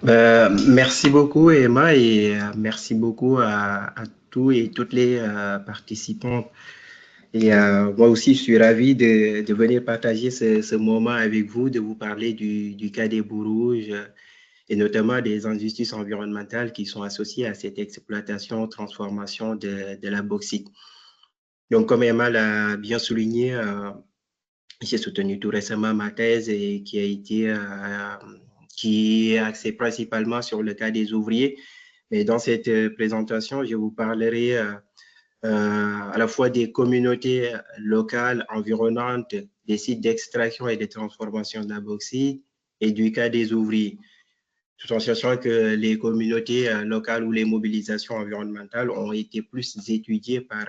Merci beaucoup Emma et merci beaucoup à tous et toutes les participantes. Et moi aussi, je suis ravi de venir partager ce moment avec vous, de vous parler du cas des boues rouges et notamment des injustices environnementales qui sont associées à cette exploitation, transformation de la bauxite. Donc, comme Emma l'a bien souligné, j'ai soutenu tout récemment ma thèse et qui est axée principalement sur le cas des ouvriers. Mais dans cette présentation, je vous parlerai à la fois des communautés locales environnantes, des sites d'extraction et de transformation de la bauxite et du cas des ouvriers, tout en sachant que les communautés locales ou les mobilisations environnementales ont été plus étudiées par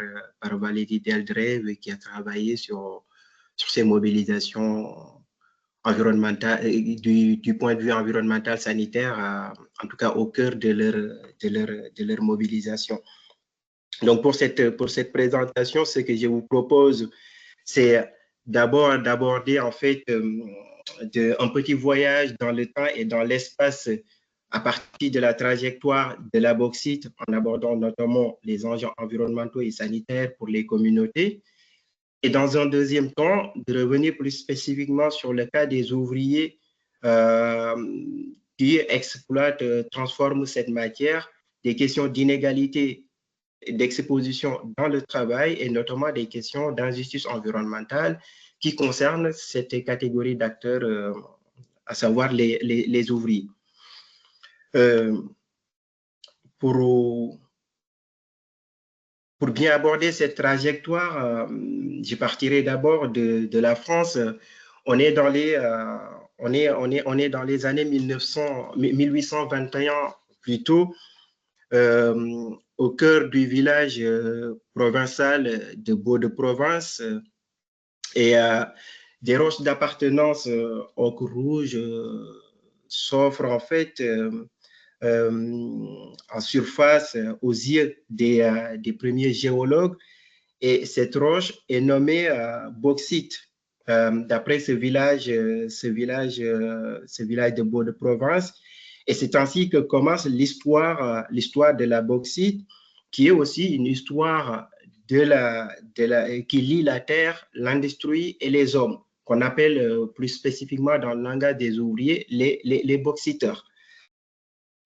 Valérie Deldreve qui a travaillé sur ces mobilisations environnementales, du point de vue environnemental sanitaire, en tout cas au cœur de leur mobilisation. Donc pour cette présentation, ce que je vous propose, c'est d'abord d'aborder en fait un petit voyage dans le temps et dans l'espace à partir de la trajectoire de la bauxite, en abordant notamment les enjeux environnementaux et sanitaires pour les communautés. Et dans un deuxième temps, de revenir plus spécifiquement sur le cas des ouvriers euh, qui exploitent, transforment cette matière, des questions d'inégalité d'exposition dans le travail et notamment des questions d'injustice environnementale qui concernent cette catégorie d'acteurs, à savoir les ouvriers. Euh, pour, pour bien aborder cette trajectoire, je partirai d'abord de la France. On est dans les, on est dans les années 1821 plutôt, au cœur du village provincial de Beau-de-Provence et des roches d'appartenance ocre rouge s'offrent en fait en surface aux yeux des premiers géologues et cette roche est nommée bauxite. D'après ce village de Beau-de-Provence. Et c'est ainsi que commence l'histoire de la bauxite, qui est aussi une histoire qui lie la terre, l'industrie et les hommes, qu'on appelle plus spécifiquement dans le langage des ouvriers les bauxiteurs.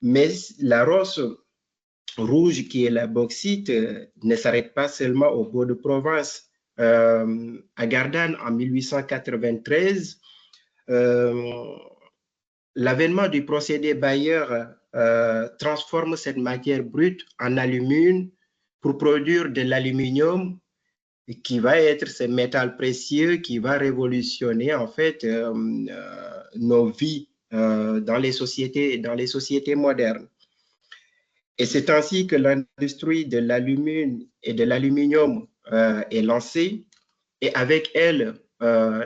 Mais la roche rouge qui est la bauxite ne s'arrête pas seulement au Beau-de-Provence. À Gardanne, en 1893, l'avènement du procédé Bayer transforme cette matière brute en alumine pour produire de l'aluminium qui va être ce métal précieux qui va révolutionner en fait nos vies dans les sociétés modernes. Et c'est ainsi que l'industrie de l'alumine et de l'aluminium est lancée et avec elle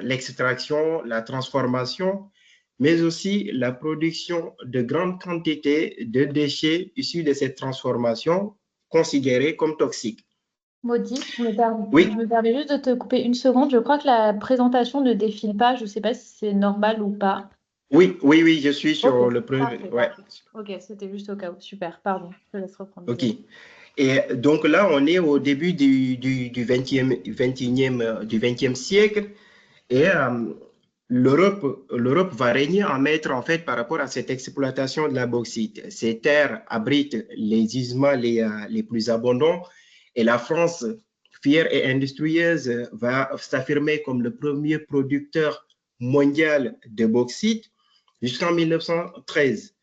l'extraction, la transformation, mais aussi la production de grandes quantités de déchets issus de cette transformation considérés comme toxiques. Maudit, Oui, je me permets juste de te couper une seconde. Je crois que la présentation ne défile pas. Je ne sais pas si c'est normal ou pas. oui, je suis Ok, sur le premier. parfait, Ouais, parfait. Ok, c'était juste au cas où. Super, pardon. Je te laisse reprendre, ok. désolé. Et donc là, on est au début du 20e siècle et l'Europe va régner en maître en fait par rapport à cette exploitation de la bauxite. Ces terres abritent les gisements les plus abondants et la France, fière et industrieuse, va s'affirmer comme le premier producteur mondial de bauxite jusqu'en 1913.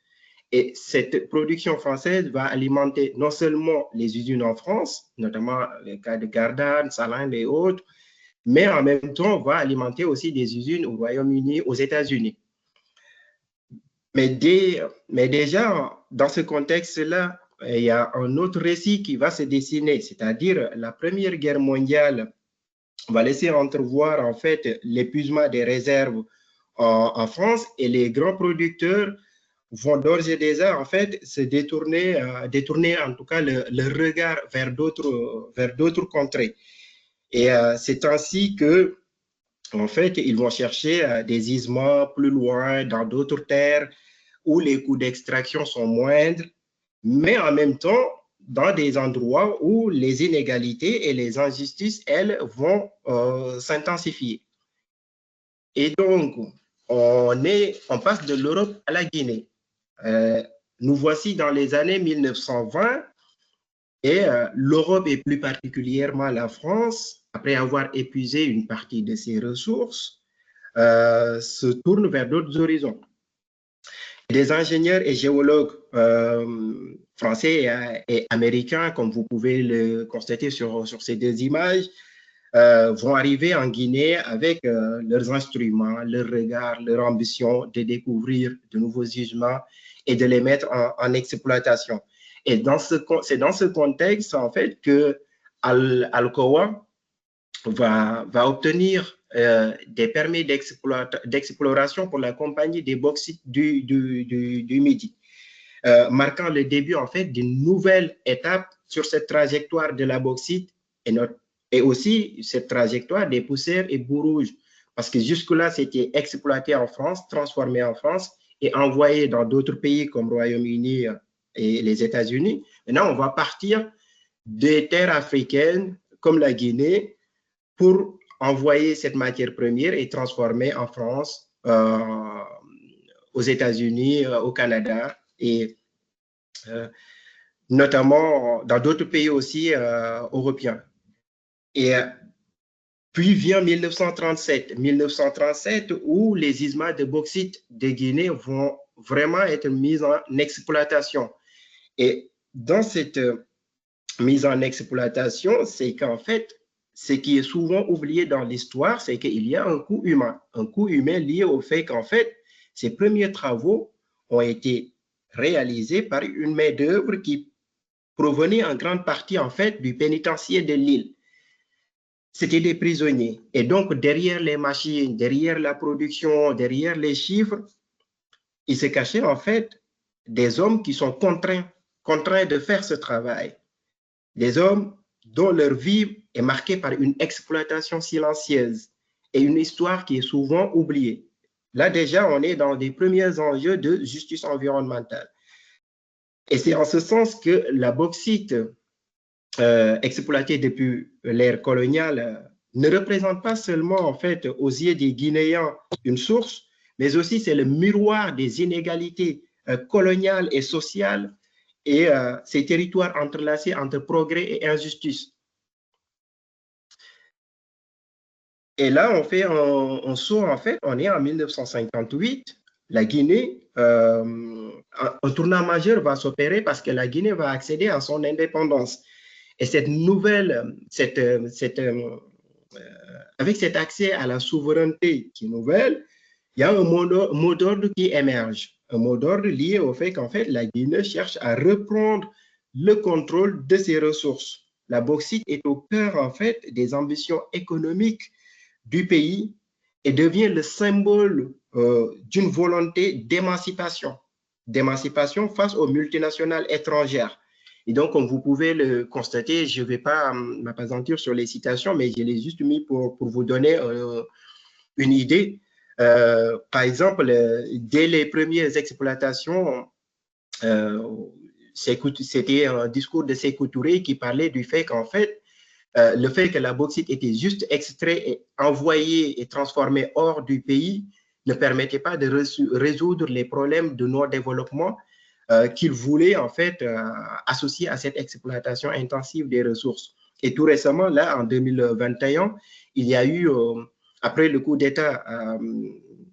Et cette production française va alimenter non seulement les usines en France, notamment le cas de Gardanne, Salins et autres, mais en même temps va alimenter aussi des usines au Royaume-Uni, aux États-Unis. Mais déjà, dans ce contexte-là, il y a un autre récit qui va se dessiner, c'est-à-dire la Première Guerre mondiale va laisser entrevoir en fait l'épuisement des réserves en France et les grands producteurs vont d'ores et déjà en fait se détourner en tout cas le regard vers d'autres contrées. Et c'est ainsi que en fait, ils vont chercher des gisements plus loin, dans d'autres terres, où les coûts d'extraction sont moindres, mais en même temps, dans des endroits où les inégalités et les injustices, elles, vont s'intensifier. Et donc, on passe de l'Europe à la Guinée. Nous voici dans les années 1920 et l'Europe et plus particulièrement la France, après avoir épuisé une partie de ses ressources, se tourne vers d'autres horizons. Des ingénieurs et géologues français et américains, comme vous pouvez le constater sur ces deux images, vont arriver en Guinée avec leurs instruments, leurs regards, leur ambition de découvrir de nouveaux gisements et de les mettre en exploitation. Et c'est dans ce contexte, en fait, que Alcoa va obtenir des permis d'exploration pour la compagnie des bauxites du Midi, marquant le début, en fait, d'une nouvelle étape sur cette trajectoire de la bauxite et aussi cette trajectoire des poussières et boues rouges. Parce que jusque-là, c'était exploité en France, transformé en France et envoyé dans d'autres pays comme le Royaume-Uni et les États-Unis. Maintenant, on va partir des terres africaines comme la Guinée pour envoyer cette matière première et transformer en France, aux États-Unis, au Canada et notamment dans d'autres pays aussi européens. Et puis vient 1937 où les gisements de bauxite de Guinée vont vraiment être mis en exploitation. Et dans cette mise en exploitation, c'est qu'en fait, ce qui est souvent oublié dans l'histoire, c'est qu'il y a un coût humain lié au fait qu'en fait, ces premiers travaux ont été réalisés par une main-d'œuvre qui provenait en grande partie en fait du pénitencier de l'île. C'était des prisonniers. Et donc, derrière les machines, derrière la production, derrière les chiffres, il se cachait en fait des hommes qui sont contraints de faire ce travail. Des hommes dont leur vie est marquée par une exploitation silencieuse et une histoire qui est souvent oubliée. Là, déjà, on est dans des premiers enjeux de justice environnementale. Et c'est en ce sens que la bauxite exploitée depuis l'ère coloniale ne représente pas seulement, en fait, aux yeux des Guinéens une source, mais aussi c'est le miroir des inégalités coloniales et sociales et ces territoires entrelacés entre progrès et injustice. Et là, on fait un saut, en fait, on est en 1958. La Guinée, un tournant majeur va s'opérer parce que la Guinée va accéder à son indépendance. Et cette nouvelle, avec cet accès à la souveraineté qui est nouvelle, il y a un mot d'ordre qui émerge. Un mot d'ordre lié au fait qu'en fait, la Guinée cherche à reprendre le contrôle de ses ressources. La bauxite est au cœur, en fait, des ambitions économiques du pays et devient le symbole d'une volonté d'émancipation face aux multinationales étrangères. Et donc, comme vous pouvez le constater, je ne vais pas m'appesantir sur les citations, mais je l'ai juste mis pour vous donner une idée. Par exemple, dès les premières exploitations, c'était un discours de Sékou Touré qui parlait du fait qu'en fait, le fait que la bauxite était juste extrait et envoyé et transformé hors du pays ne permettait pas de résoudre les problèmes de notre développement qu'il voulait en fait associer à cette exploitation intensive des ressources. Et tout récemment, là, en 2021, il y a eu, après le coup d'État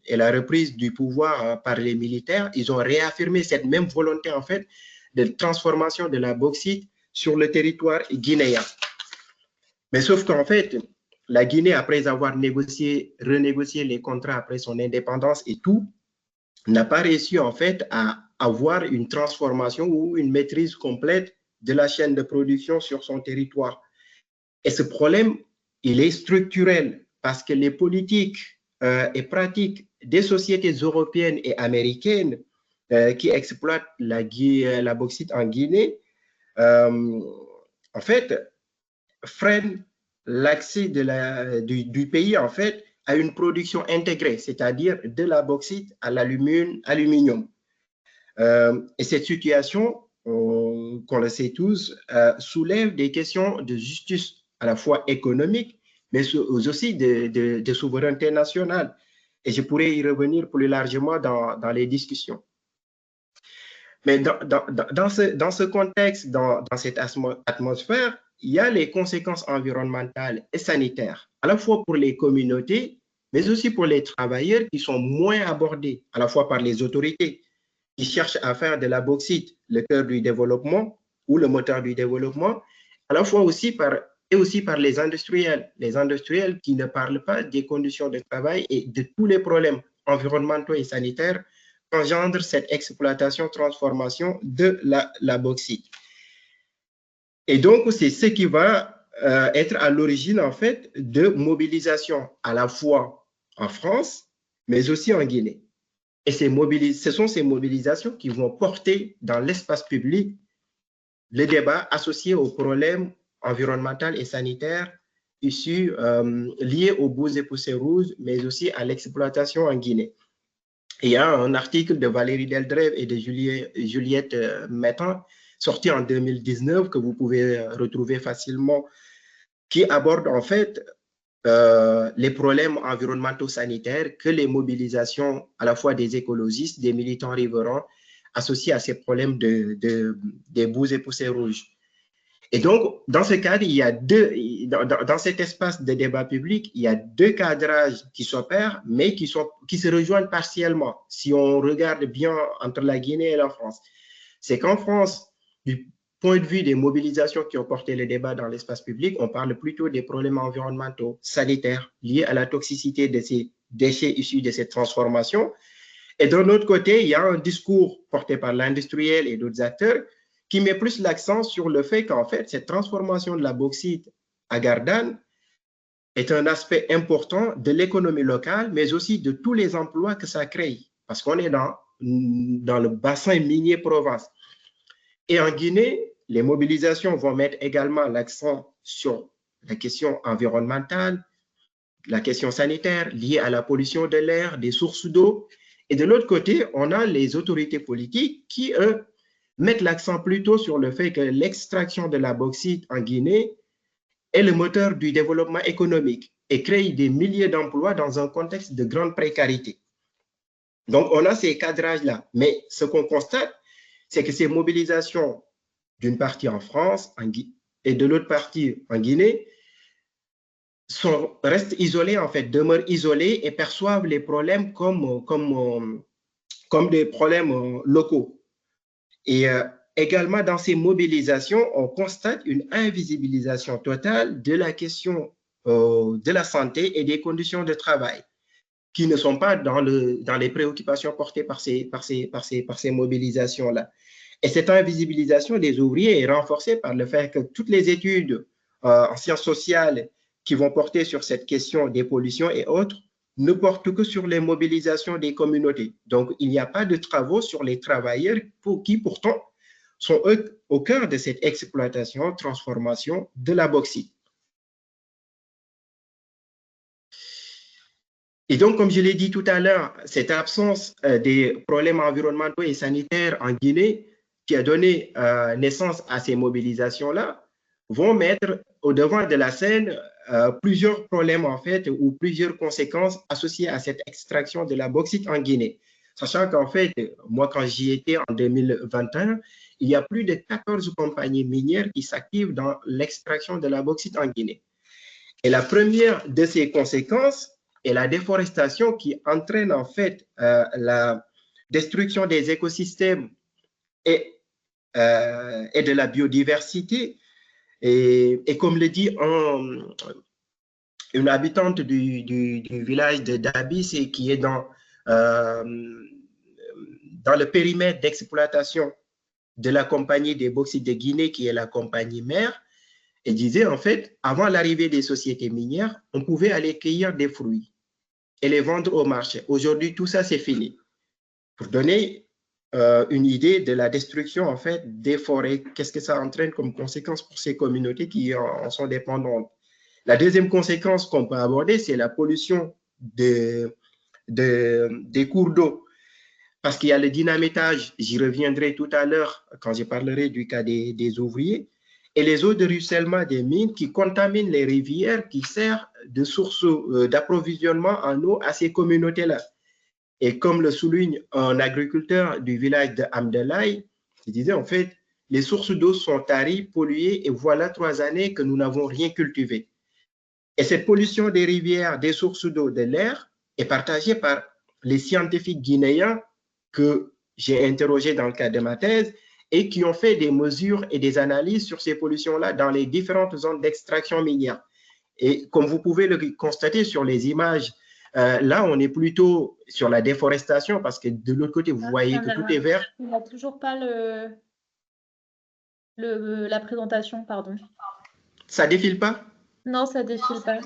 et la reprise du pouvoir par les militaires, ils ont réaffirmé cette même volonté en fait de transformation de la bauxite sur le territoire guinéen. Mais sauf qu'en fait, la Guinée, après avoir renégocié les contrats après son indépendance et tout, n'a pas réussi en fait à avoir une transformation ou une maîtrise complète de la chaîne de production sur son territoire. Et ce problème, il est structurel parce que les politiques et pratiques des sociétés européennes et américaines qui exploitent la bauxite en Guinée, en fait, freinent l'accès du pays en fait à une production intégrée, c'est-à-dire de la bauxite à l'aluminium. Et cette situation, qu'on le sait tous, soulève des questions de justice à la fois économique, mais aussi de souveraineté nationale. Et je pourrais y revenir plus largement dans les discussions. Mais dans ce contexte, dans cette atmosphère, il y a les conséquences environnementales et sanitaires, à la fois pour les communautés, mais aussi pour les travailleurs qui sont moins abordés, à la fois par les autorités qui cherchent à faire de la bauxite le cœur du développement ou le moteur du développement, à la fois aussi par les industriels qui ne parlent pas des conditions de travail et de tous les problèmes environnementaux et sanitaires qu'engendre cette exploitation-transformation de la bauxite. Et donc, c'est ce qui va être à l'origine, en fait, de mobilisations à la fois en France, mais aussi en Guinée. Et ce sont ces mobilisations qui vont porter dans l'espace public le débat associé aux problèmes environnementaux et sanitaires issus, liés aux boues et poussiéreuses, mais aussi à l'exploitation en Guinée. Il y a un article de Valérie Deldrève et de Juliette Mettan, sorti en 2019, que vous pouvez retrouver facilement, qui aborde en fait les problèmes environnementaux sanitaires que les mobilisations à la fois des écologistes, des militants riverains, associés à ces problèmes des boues et poussières rouges. Et donc, dans ce cadre, il y a dans cet espace de débat public, il y a deux cadrages qui s'opèrent, mais qui se rejoignent partiellement, si on regarde bien entre la Guinée et la France. C'est qu'en France, du point de vue des mobilisations qui ont porté le débat dans l'espace public, on parle plutôt des problèmes environnementaux, sanitaires, liés à la toxicité de ces déchets issus de cette transformation. Et d'un autre côté, il y a un discours porté par l'industriel et d'autres acteurs qui met plus l'accent sur le fait qu'en fait, cette transformation de la bauxite à Gardanne est un aspect important de l'économie locale, mais aussi de tous les emplois que ça crée, parce qu'on est dans le bassin minier Provence. Et en Guinée, les mobilisations vont mettre également l'accent sur la question environnementale, la question sanitaire liée à la pollution de l'air, des sources d'eau. Et de l'autre côté, on a les autorités politiques qui, eux, mettent l'accent plutôt sur le fait que l'extraction de la bauxite en Guinée est le moteur du développement économique et crée des milliers d'emplois dans un contexte de grande précarité. Donc, on a ces cadrages-là. Mais ce qu'on constate, c'est que ces mobilisations, d'une partie en France et de l'autre partie en Guinée, restent isolées, en fait, demeurent isolées et perçoivent les problèmes comme des problèmes locaux. Et également, dans ces mobilisations, on constate une invisibilisation totale de la question de la santé et des conditions de travail, qui ne sont pas dans les préoccupations portées par ces mobilisations-là. Et cette invisibilisation des ouvriers est renforcée par le fait que toutes les études en sciences sociales qui vont porter sur cette question des pollutions et autres ne portent que sur les mobilisations des communautés. Donc, il n'y a pas de travaux sur les travailleurs qui, pourtant, sont au cœur de cette exploitation, transformation de la bauxite. Et donc, comme je l'ai dit tout à l'heure, cette absence des problèmes environnementaux et sanitaires en Guinée, qui a donné naissance à ces mobilisations-là, vont mettre au devant de la scène plusieurs problèmes, en fait, ou plusieurs conséquences associées à cette extraction de la bauxite en Guinée. Sachant qu'en fait, moi, quand j'y étais en 2021, il y a plus de 14 compagnies minières qui s'activent dans l'extraction de la bauxite en Guinée. Et la première de ces conséquences est la déforestation qui entraîne en fait la destruction des écosystèmes et de la biodiversité. Et comme le dit une habitante du village de Dabis, qui est dans le périmètre d'exploitation de la compagnie des bauxites de Guinée, qui est la compagnie mère, et disait en fait, avant l'arrivée des sociétés minières, on pouvait aller cueillir des fruits et les vendre au marché. Aujourd'hui, tout ça, c'est fini. Pour donner une idée de la destruction en fait des forêts, qu'est-ce que ça entraîne comme conséquence pour ces communautés qui en sont dépendantes. La deuxième conséquence qu'on peut aborder, c'est la pollution des cours d'eau. parce qu'il y a le dynamitage, j'y reviendrai tout à l'heure quand je parlerai du cas des ouvriers, et les eaux de ruissellement des mines qui contaminent les rivières qui servent de source d'approvisionnement en eau à ces communautés-là. Et comme le souligne un agriculteur du village de Amdelaï, il disait en fait, les sources d'eau sont taries, polluées, et voilà 3 années que nous n'avons rien cultivé. Et cette pollution des rivières, des sources d'eau, de l'air est partagée par les scientifiques guinéens que j'ai interrogés dans le cadre de ma thèse et qui ont fait des mesures et des analyses sur ces pollutions-là dans les différentes zones d'extraction minière. Et comme vous pouvez le constater sur les images, là, on est plutôt sur la déforestation parce que de l'autre côté, vous voyez que tout est vert. Il n'a toujours pas la présentation, pardon. Ça défile pas? Non, ça défile pas.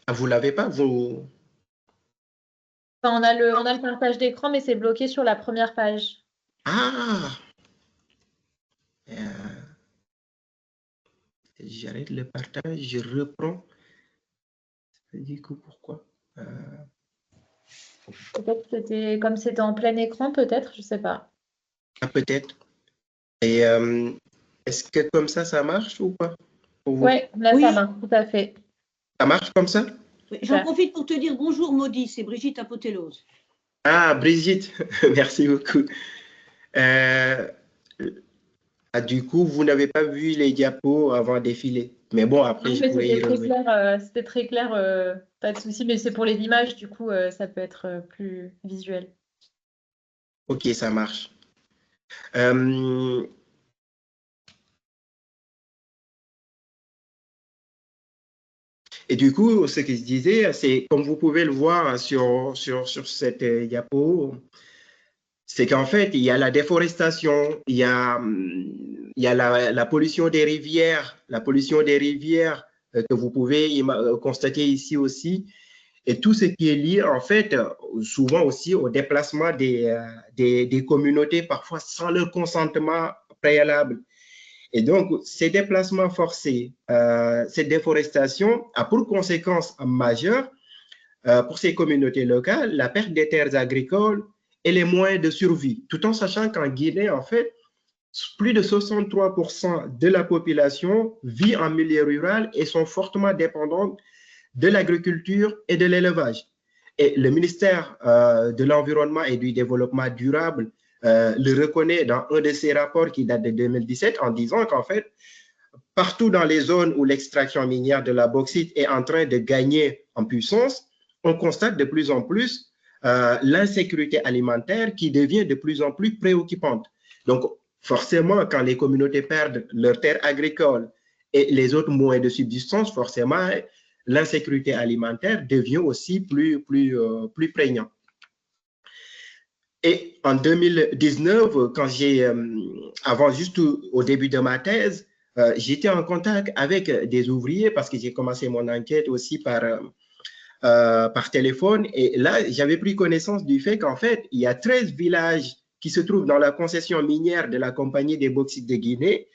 Ah, vous l'avez pas, vous? Enfin, on a le partage d'écran, mais c'est bloqué sur la première page. Ah! J'arrête le partage, je reprends. Du coup, pourquoi? Peut-être que c'était comme c'était en plein écran, peut-être, je sais pas. Ah, peut-être. Et est-ce que comme ça marche ou pas pour vous? Ouais, là, Oui. ça marche, tout à fait. Ça marche comme ça? Oui, j'en profite pour te dire bonjour Maudit, c'est Brigitte Apothélos. Ah, Brigitte, merci beaucoup. Du coup, vous n'avez pas vu les diapos avant défiler. Mais bon, après, je pourrais y revenir. C'était très clair, pas de souci, mais c'est pour les images, du coup, ça peut être plus visuel. Ok, ça marche. Et du coup, ce que je disais, c'est comme vous pouvez le voir sur cette diapo, c'est qu'en fait, il y a la déforestation, il y a la pollution des rivières, que vous pouvez constater ici aussi, et tout ce qui est lié, en fait, souvent aussi au déplacement des communautés, parfois sans leur consentement préalable. Et donc, ces déplacements forcés, cette déforestation a pour conséquence majeure pour ces communautés locales la perte des terres agricoles et les moyens de survie, tout en sachant qu'en Guinée, en fait, plus de 63% de la population vit en milieu rural et sont fortement dépendantes de l'agriculture et de l'élevage. Et le ministère de l'Environnement et du Développement durable le reconnaît dans un de ses rapports qui date de 2017 en disant qu'en fait, partout dans les zones où l'extraction minière de la bauxite est en train de gagner en puissance, on constate de plus en plus l'insécurité alimentaire qui devient de plus en plus préoccupante. Donc, forcément, quand les communautés perdent leurs terres agricoles et les autres moyens de subsistance, forcément, l'insécurité alimentaire devient aussi plus prégnante. Et en 2019, quand avant juste au début de ma thèse, j'étais en contact avec des ouvriers parce que j'ai commencé mon enquête aussi par téléphone. Et là, j'avais pris connaissance du fait qu'en fait, il y a 13 villages qui se trouvent dans la concession minière de la Compagnie des bauxites de Guinée,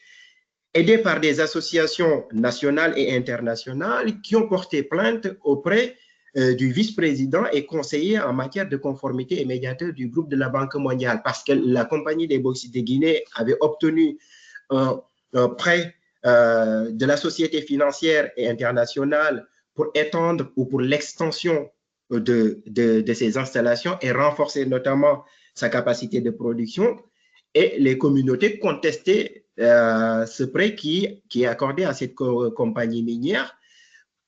aidés par des associations nationales et internationales qui ont porté plainte auprès du vice-président et conseiller en matière de conformité et médiateur du groupe de la Banque mondiale, parce que la Compagnie des bauxites de Guinée avait obtenu un prêt de la société financière et internationale pour étendre ou pour l'extension de ces installations et renforcer notamment sa capacité de production. Et les communautés contestaient ce prêt qui est accordé à cette compagnie minière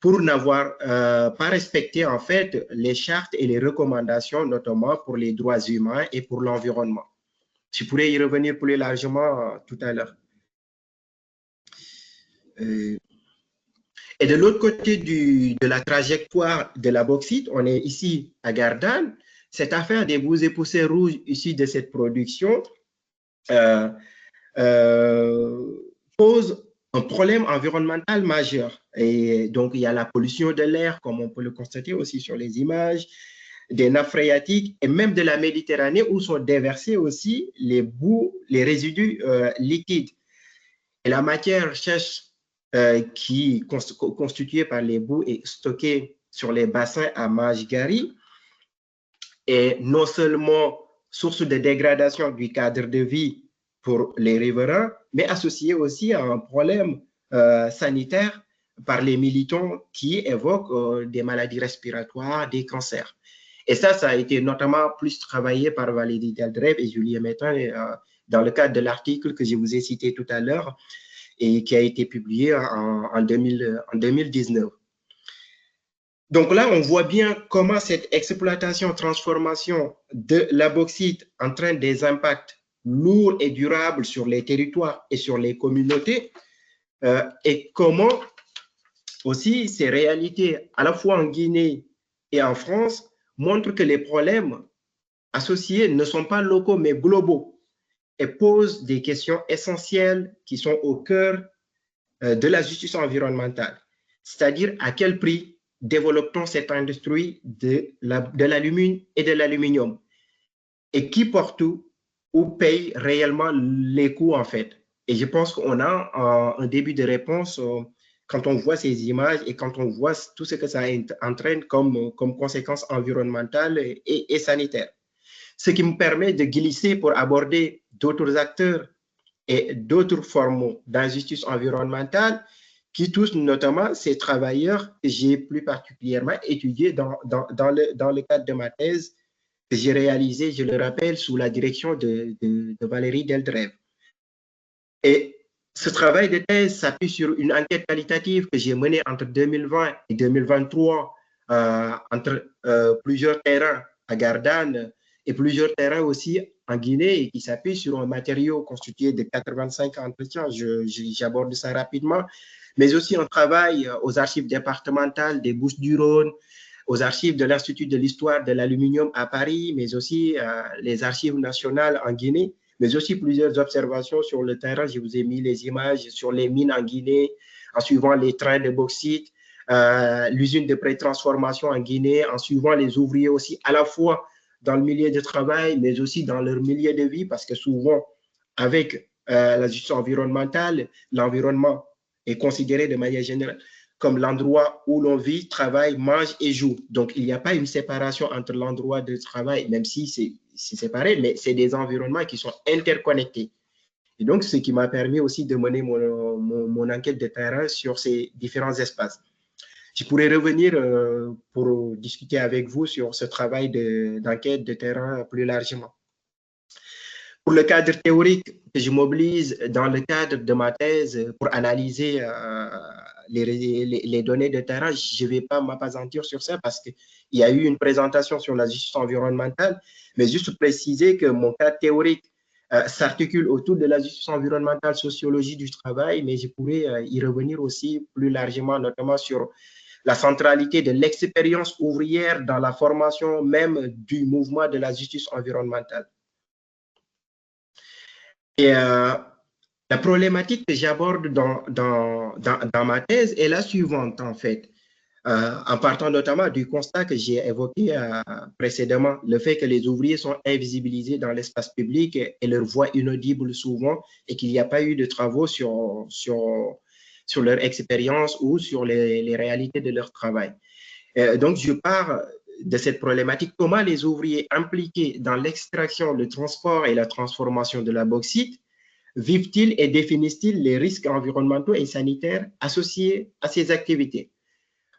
pour n'avoir pas respecté en fait les chartes et les recommandations, notamment pour les droits humains et pour l'environnement. Je pourrais y revenir plus largement tout à l'heure. Et de l'autre côté de la trajectoire de la bauxite, on est ici à Gardanne. Cette affaire des boues et poussières rouges issues de cette production pose un problème environnemental majeur. Et donc, il y a la pollution de l'air, comme on peut le constater aussi sur les images, des nappes phréatiques et même de la Méditerranée où sont déversés aussi les boues, les résidus liquides. Et la matière sèche qui est constituée par les boues est stockée sur les bassins à Majgari. est non seulement source de dégradation du cadre de vie pour les riverains, mais associé aussi à un problème sanitaire par les militants qui évoquent des maladies respiratoires, des cancers. Et ça a été notamment plus travaillé par Valérie Deldreve et Julien Métain dans le cadre de l'article que je vous ai cité tout à l'heure et qui a été publié en 2019. Donc là, on voit bien comment cette exploitation, transformation de la bauxite entraîne des impacts lourds et durables sur les territoires et sur les communautés, et comment aussi ces réalités, à la fois en Guinée et en France, montrent que les problèmes associés ne sont pas locaux mais globaux et posent des questions essentielles qui sont au cœur de la justice environnementale, c'est-à-dire à quel prix développons cette industrie de l'alumine et de l'aluminium et qui porte tout ou paye réellement les coûts en fait. Et je pense qu'on a un début de réponse quand on voit ces images et quand on voit tout ce que ça entraîne comme conséquences environnementales et sanitaires. Ce qui me permet de glisser pour aborder d'autres acteurs et d'autres formes d'injustice environnementale qui touchent notamment ces travailleurs que j'ai plus particulièrement étudiés dans le cadre de ma thèse que j'ai réalisée, je le rappelle, sous la direction de Valérie Deldreve. Et ce travail de thèse s'appuie sur une enquête qualitative que j'ai menée entre 2020 et 2023 entre plusieurs terrains à Gardanne et plusieurs terrains aussi en Guinée et qui s'appuie sur un matériau constitué de 85 entretiens. J'aborde ça rapidement, mais aussi un travail aux archives départementales des Bouches-du-Rhône, aux archives de l'Institut de l'histoire de l'aluminium à Paris, mais aussi les archives nationales en Guinée, mais aussi plusieurs observations sur le terrain. Je vous ai mis les images sur les mines en Guinée, en suivant les trains de bauxite, l'usine de pré-transformation en Guinée, en suivant les ouvriers aussi, à la fois dans le milieu de travail, mais aussi dans leur milieu de vie, parce que souvent, avec la justice environnementale, l'environnement est considéré de manière générale comme l'endroit où l'on vit, travaille, mange et joue. Donc, il n'y a pas une séparation entre l'endroit de travail, même si c'est séparé, mais c'est des environnements qui sont interconnectés. Et donc, ce qui m'a permis aussi de mener mon enquête de terrain sur ces différents espaces. Je pourrais revenir pour discuter avec vous sur ce travail d'enquête de terrain plus largement. Pour le cadre théorique que je mobilise dans le cadre de ma thèse pour analyser les données de terrain, je ne vais pas m'appesantir sur ça parce qu'il y a eu une présentation sur la justice environnementale, mais juste préciser que mon cadre théorique s'articule autour de la justice environnementale, sociologie du travail, mais je pourrais y revenir aussi plus largement, notamment sur la centralité de l'expérience ouvrière dans la formation même du mouvement de la justice environnementale. Et la problématique que j'aborde dans ma thèse est la suivante, en fait, en partant notamment du constat que j'ai évoqué précédemment, le fait que les ouvriers sont invisibilisés dans l'espace public et leur voix inaudible souvent, et qu'il n'y a pas eu de travaux sur leur expérience ou sur les réalités de leur travail. Donc, je pars de cette problématique. Comment les ouvriers impliqués dans l'extraction, le transport et la transformation de la bauxite vivent-ils et définissent-ils les risques environnementaux et sanitaires associés à ces activités?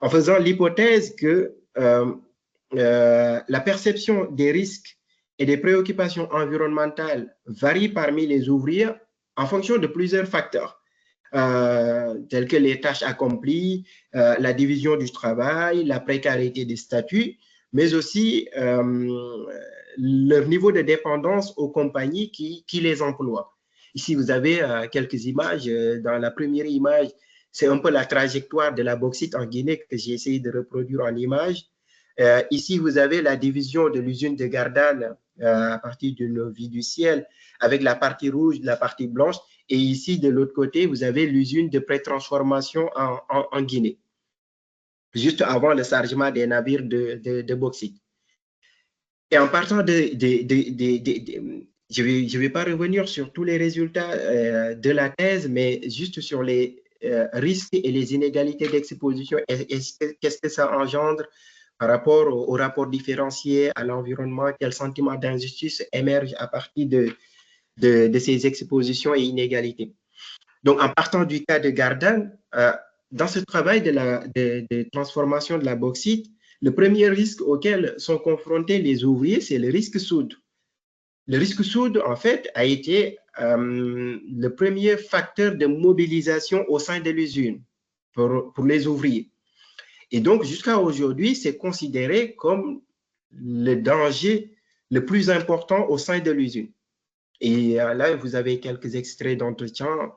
En faisant l'hypothèse que la perception des risques et des préoccupations environnementales varie parmi les ouvriers en fonction de plusieurs facteurs. Telles que les tâches accomplies, la division du travail, la précarité des statuts, mais aussi leur niveau de dépendance aux compagnies qui les emploient. Ici, vous avez quelques images. Dans la première image, c'est un peu la trajectoire de la bauxite en Guinée que j'ai essayé de reproduire en image. Ici, vous avez la division de l'usine de Gardanne à partir d'une vue du ciel, avec la partie rouge, la partie blanche. Et ici, de l'autre côté, vous avez l'usine de pré-transformation en Guinée, juste avant le chargement des navires de bauxite. Et en partant je vais pas revenir sur tous les résultats de la thèse, mais juste sur les risques et les inégalités d'exposition. Qu'est-ce que ça engendre par rapport au rapport différencié à l'environnement, quel sentiment d'injustice émerge à partir de ces expositions et inégalités. Donc, en partant du cas de Gardanne, dans ce travail de transformation de la bauxite, le premier risque auquel sont confrontés les ouvriers, c'est le risque soude. Le risque soude, en fait, a été le premier facteur de mobilisation au sein de l'usine pour les ouvriers. Et donc, jusqu'à aujourd'hui, c'est considéré comme le danger le plus important au sein de l'usine. Et là, vous avez quelques extraits d'entretien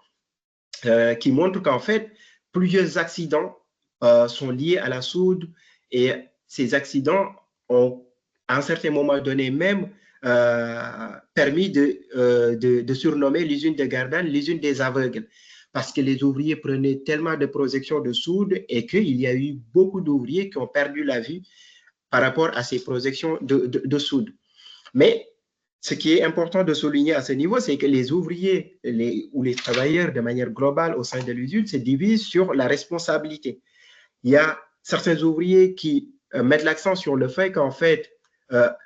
qui montrent qu'en fait, plusieurs accidents sont liés à la soude et ces accidents ont, à un certain moment donné même, permis de surnommer l'usine de Gardanne l'usine des aveugles, parce que les ouvriers prenaient tellement de projections de soude et qu'il y a eu beaucoup d'ouvriers qui ont perdu la vue par rapport à ces projections de soude. Mais ce qui est important de souligner à ce niveau, c'est que les ouvriers ou les travailleurs de manière globale au sein de l'usine se divisent sur la responsabilité. Il y a certains ouvriers qui mettent l'accent sur le fait qu'en fait,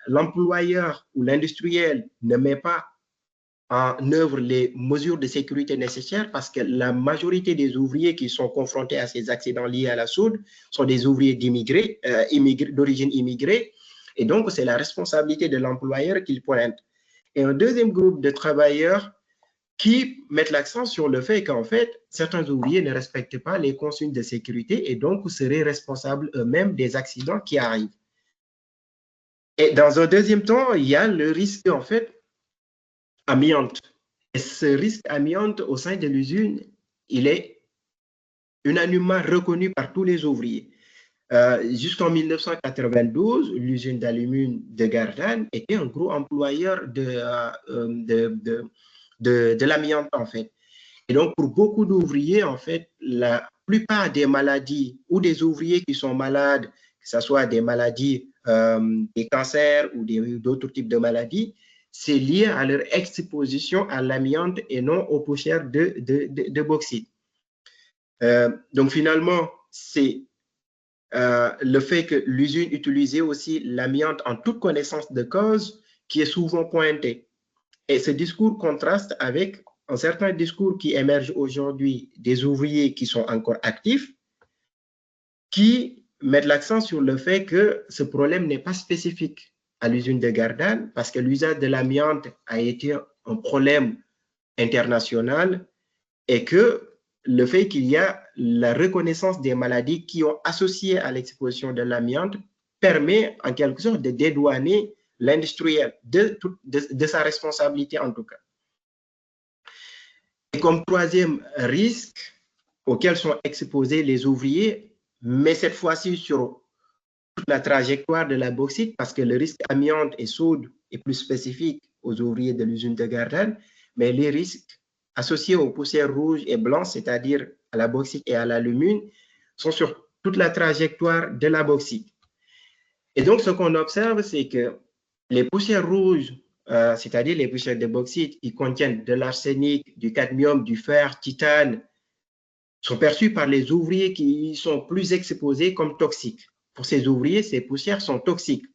l'employeur ou l'industriel ne met pas en œuvre les mesures de sécurité nécessaires parce que la majorité des ouvriers qui sont confrontés à ces accidents liés à la soude sont des ouvriers d'origine immigrée. Et donc, c'est la responsabilité de l'employeur qu'il pointe. Et un deuxième groupe de travailleurs qui mettent l'accent sur le fait qu'en fait, certains ouvriers ne respectent pas les consignes de sécurité et donc seraient responsables eux-mêmes des accidents qui arrivent. Et dans un deuxième temps, il y a le risque, en fait, amiante. Et ce risque amiante au sein de l'usine, il est unanimement reconnu par tous les ouvriers. Jusqu'en 1992, l'usine d'alumine de Gardanne était un gros employeur de l'amiante, en fait. Et donc, pour beaucoup d'ouvriers, en fait, la plupart des maladies ou des ouvriers qui sont malades, que ce soit des maladies, des cancers ou d'autres types de maladies, c'est lié à leur exposition à l'amiante et non aux poussières de bauxite. Donc, finalement, c'est le fait que l'usine utilisait aussi l'amiante en toute connaissance de cause qui est souvent pointé. Et ce discours contraste avec un certain discours qui émerge aujourd'hui des ouvriers qui sont encore actifs, qui mettent l'accent sur le fait que ce problème n'est pas spécifique à l'usine de Gardanne parce que l'usage de l'amiante a été un problème international et que le fait qu'il y a la reconnaissance des maladies qui ont associé à l'exposition de l'amiante permet en quelque sorte de dédouaner l'industriel de sa responsabilité en tout cas. Et comme troisième risque auquel sont exposés les ouvriers, mais cette fois-ci sur toute la trajectoire de la bauxite, parce que le risque amiante et soude est plus spécifique aux ouvriers de l'usine de Gardanne, mais les risques associés aux poussières rouges et blanches, c'est-à-dire à la bauxite et à l'alumine, sont sur toute la trajectoire de la bauxite. Et donc, ce qu'on observe, c'est que les poussières rouges, c'est-à-dire les poussières de bauxite qui contiennent de l'arsenic, du cadmium, du fer, titane, sont perçues par les ouvriers qui sont plus exposés comme toxiques. Pour ces ouvriers, ces poussières sont toxiques.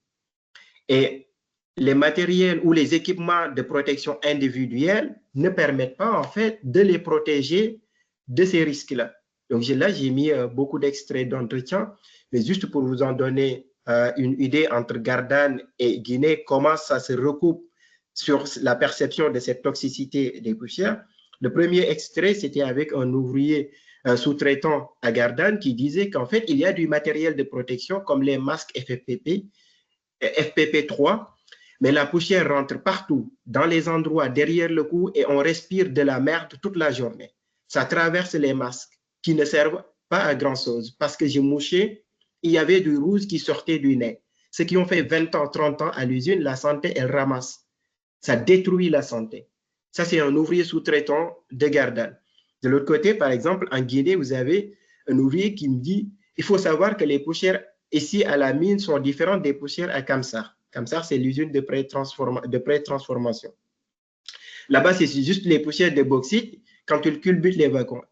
Et les matériels ou les équipements de protection individuelle ne permettent pas, en fait, de les protéger de ces risques-là. Donc là, j'ai mis beaucoup d'extraits d'entretien, mais juste pour vous en donner une idée entre Gardanne et Guinée, comment ça se recoupe sur la perception de cette toxicité des poussières. Le premier extrait, c'était avec un ouvrier sous-traitant à Gardanne qui disait qu'en fait, il y a du matériel de protection comme les masques FPP3, mais la poussière rentre partout, dans les endroits derrière le cou et on respire de la merde toute la journée. Ça traverse les masques qui ne servent pas à grand-chose parce que j'ai mouché, il y avait du rouge qui sortait du nez. Ceux qui ont fait 20 ans, 30 ans à l'usine, la santé, elle ramasse. Ça détruit la santé. Ça, c'est un ouvrier sous-traitant de Gardanne. De l'autre côté, par exemple, en Guinée, vous avez un ouvrier qui me dit il faut savoir que les poussières ici à la mine sont différentes des poussières à Kamsar. Kamsar, c'est l'usine de pré-transformation. Là-bas, c'est juste les poussières de bauxite quand ils culbutent les wagons.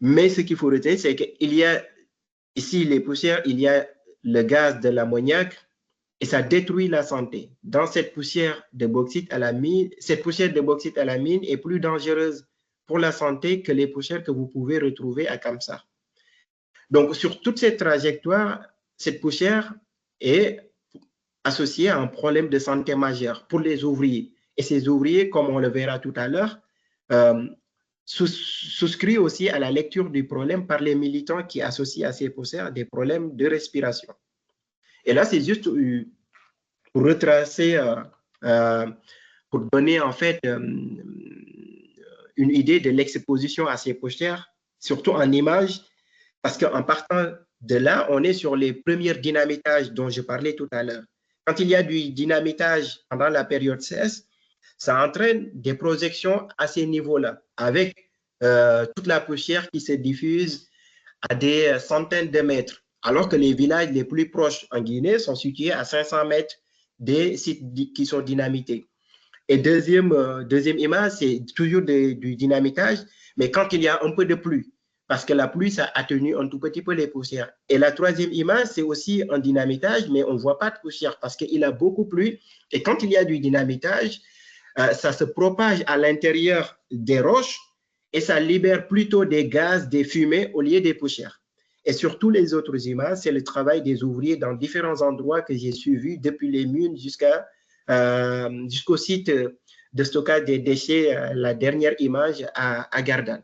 Mais ce qu'il faut retenir, c'est qu'il y a ici les poussières, il y a le gaz de l'ammoniac et ça détruit la santé. Dans cette poussière de bauxite à la mine, cette poussière de bauxite à la mine est plus dangereuse pour la santé que les poussières que vous pouvez retrouver à Kamsar. Donc, sur toute cette trajectoire, cette poussière est associée à un problème de santé majeur pour les ouvriers. Et ces ouvriers, comme on le verra tout à l'heure, souscrit aussi à la lecture du problème par les militants qui associent à ces poussières des problèmes de respiration. Et là, c'est juste pour retracer, pour donner en fait une idée de l'exposition à ces poussières, surtout en images, parce qu'en partant de là, on est sur les premiers dynamitages dont je parlais tout à l'heure. Quand il y a du dynamitage pendant la période 16, ça entraîne des projections à ces niveaux-là, avec toute la poussière qui se diffuse à des centaines de mètres, alors que les villages les plus proches en Guinée sont situés à 500 mètres des sites qui sont dynamités. Et deuxième image, c'est toujours du dynamitage, mais quand il y a un peu de pluie, parce que la pluie, ça atténue un tout petit peu les poussières. Et la troisième image, c'est aussi un dynamitage, mais on ne voit pas de poussière parce qu'il a beaucoup plu. Et quand il y a du dynamitage, ça se propage à l'intérieur des roches et ça libère plutôt des gaz, des fumées au lieu des poussières. Et sur tous les autres images, c'est le travail des ouvriers dans différents endroits que j'ai suivis, depuis les mines jusqu'au site de stockage des déchets, la dernière image à Gardanne.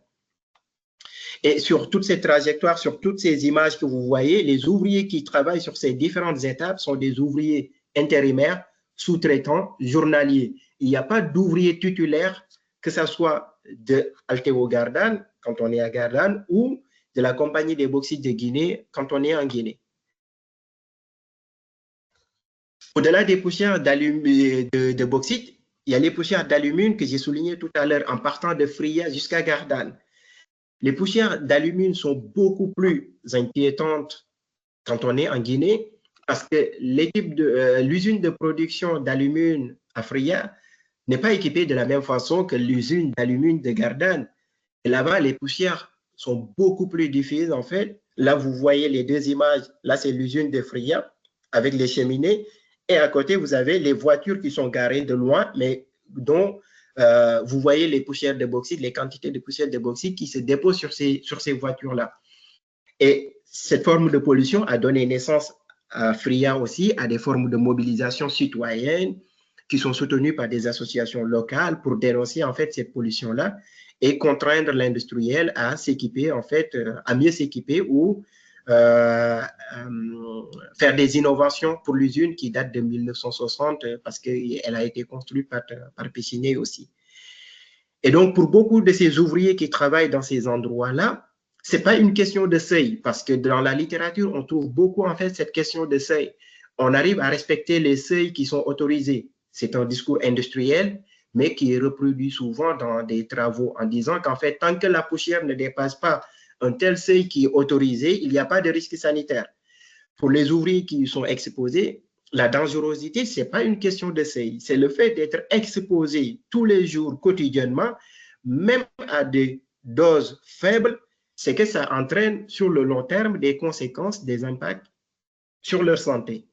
Et sur toute cette trajectoire, sur toutes ces images que vous voyez, les ouvriers qui travaillent sur ces différentes étapes sont des ouvriers intérimaires, sous-traitants, journaliers. Il n'y a pas d'ouvrier titulaire, que ce soit de Alteo Gardanne, quand on est à Gardanne, ou de la Compagnie des bauxites de Guinée, quand on est en Guinée. Au-delà des poussières de bauxite, il y a les poussières d'alumine que j'ai soulignées tout à l'heure en partant de Fria jusqu'à Gardanne. Les poussières d'alumine sont beaucoup plus inquiétantes quand on est en Guinée parce que l'usine de production d'alumine à Fria n'est pas équipée de la même façon que l'usine d'alumine de Gardanne. Et là-bas, les poussières sont beaucoup plus diffuses en fait. Là, vous voyez les deux images. Là, c'est l'usine de Fria avec les cheminées. Et à côté, vous avez les voitures qui sont garées de loin, mais dont vous voyez les poussières de bauxite, les quantités de poussières de bauxite qui se déposent sur ces voitures-là. Et cette forme de pollution a donné naissance à Fria aussi, à des formes de mobilisation citoyenne qui sont soutenues par des associations locales pour dénoncer en fait cette pollution-là et contraindre l'industriel à s'équiper, en fait, à mieux s'équiper ou faire des innovations pour l'usine qui date de 1960 parce qu'elle a été construite par Pechiney aussi. Et donc, pour beaucoup de ces ouvriers qui travaillent dans ces endroits-là, ce n'est pas une question de seuil parce que dans la littérature, on trouve beaucoup en fait cette question de seuil. On arrive à respecter les seuils qui sont autorisés. C'est un discours industriel, mais qui est reproduit souvent dans des travaux en disant qu'en fait, tant que la poussière ne dépasse pas un tel seuil qui est autorisé, il n'y a pas de risque sanitaire. Pour les ouvriers qui sont exposés, la dangerosité, ce n'est pas une question de seuil, c'est le fait d'être exposé tous les jours, quotidiennement, même à des doses faibles, c'est que ça entraîne sur le long terme des conséquences, des impacts sur leur santé.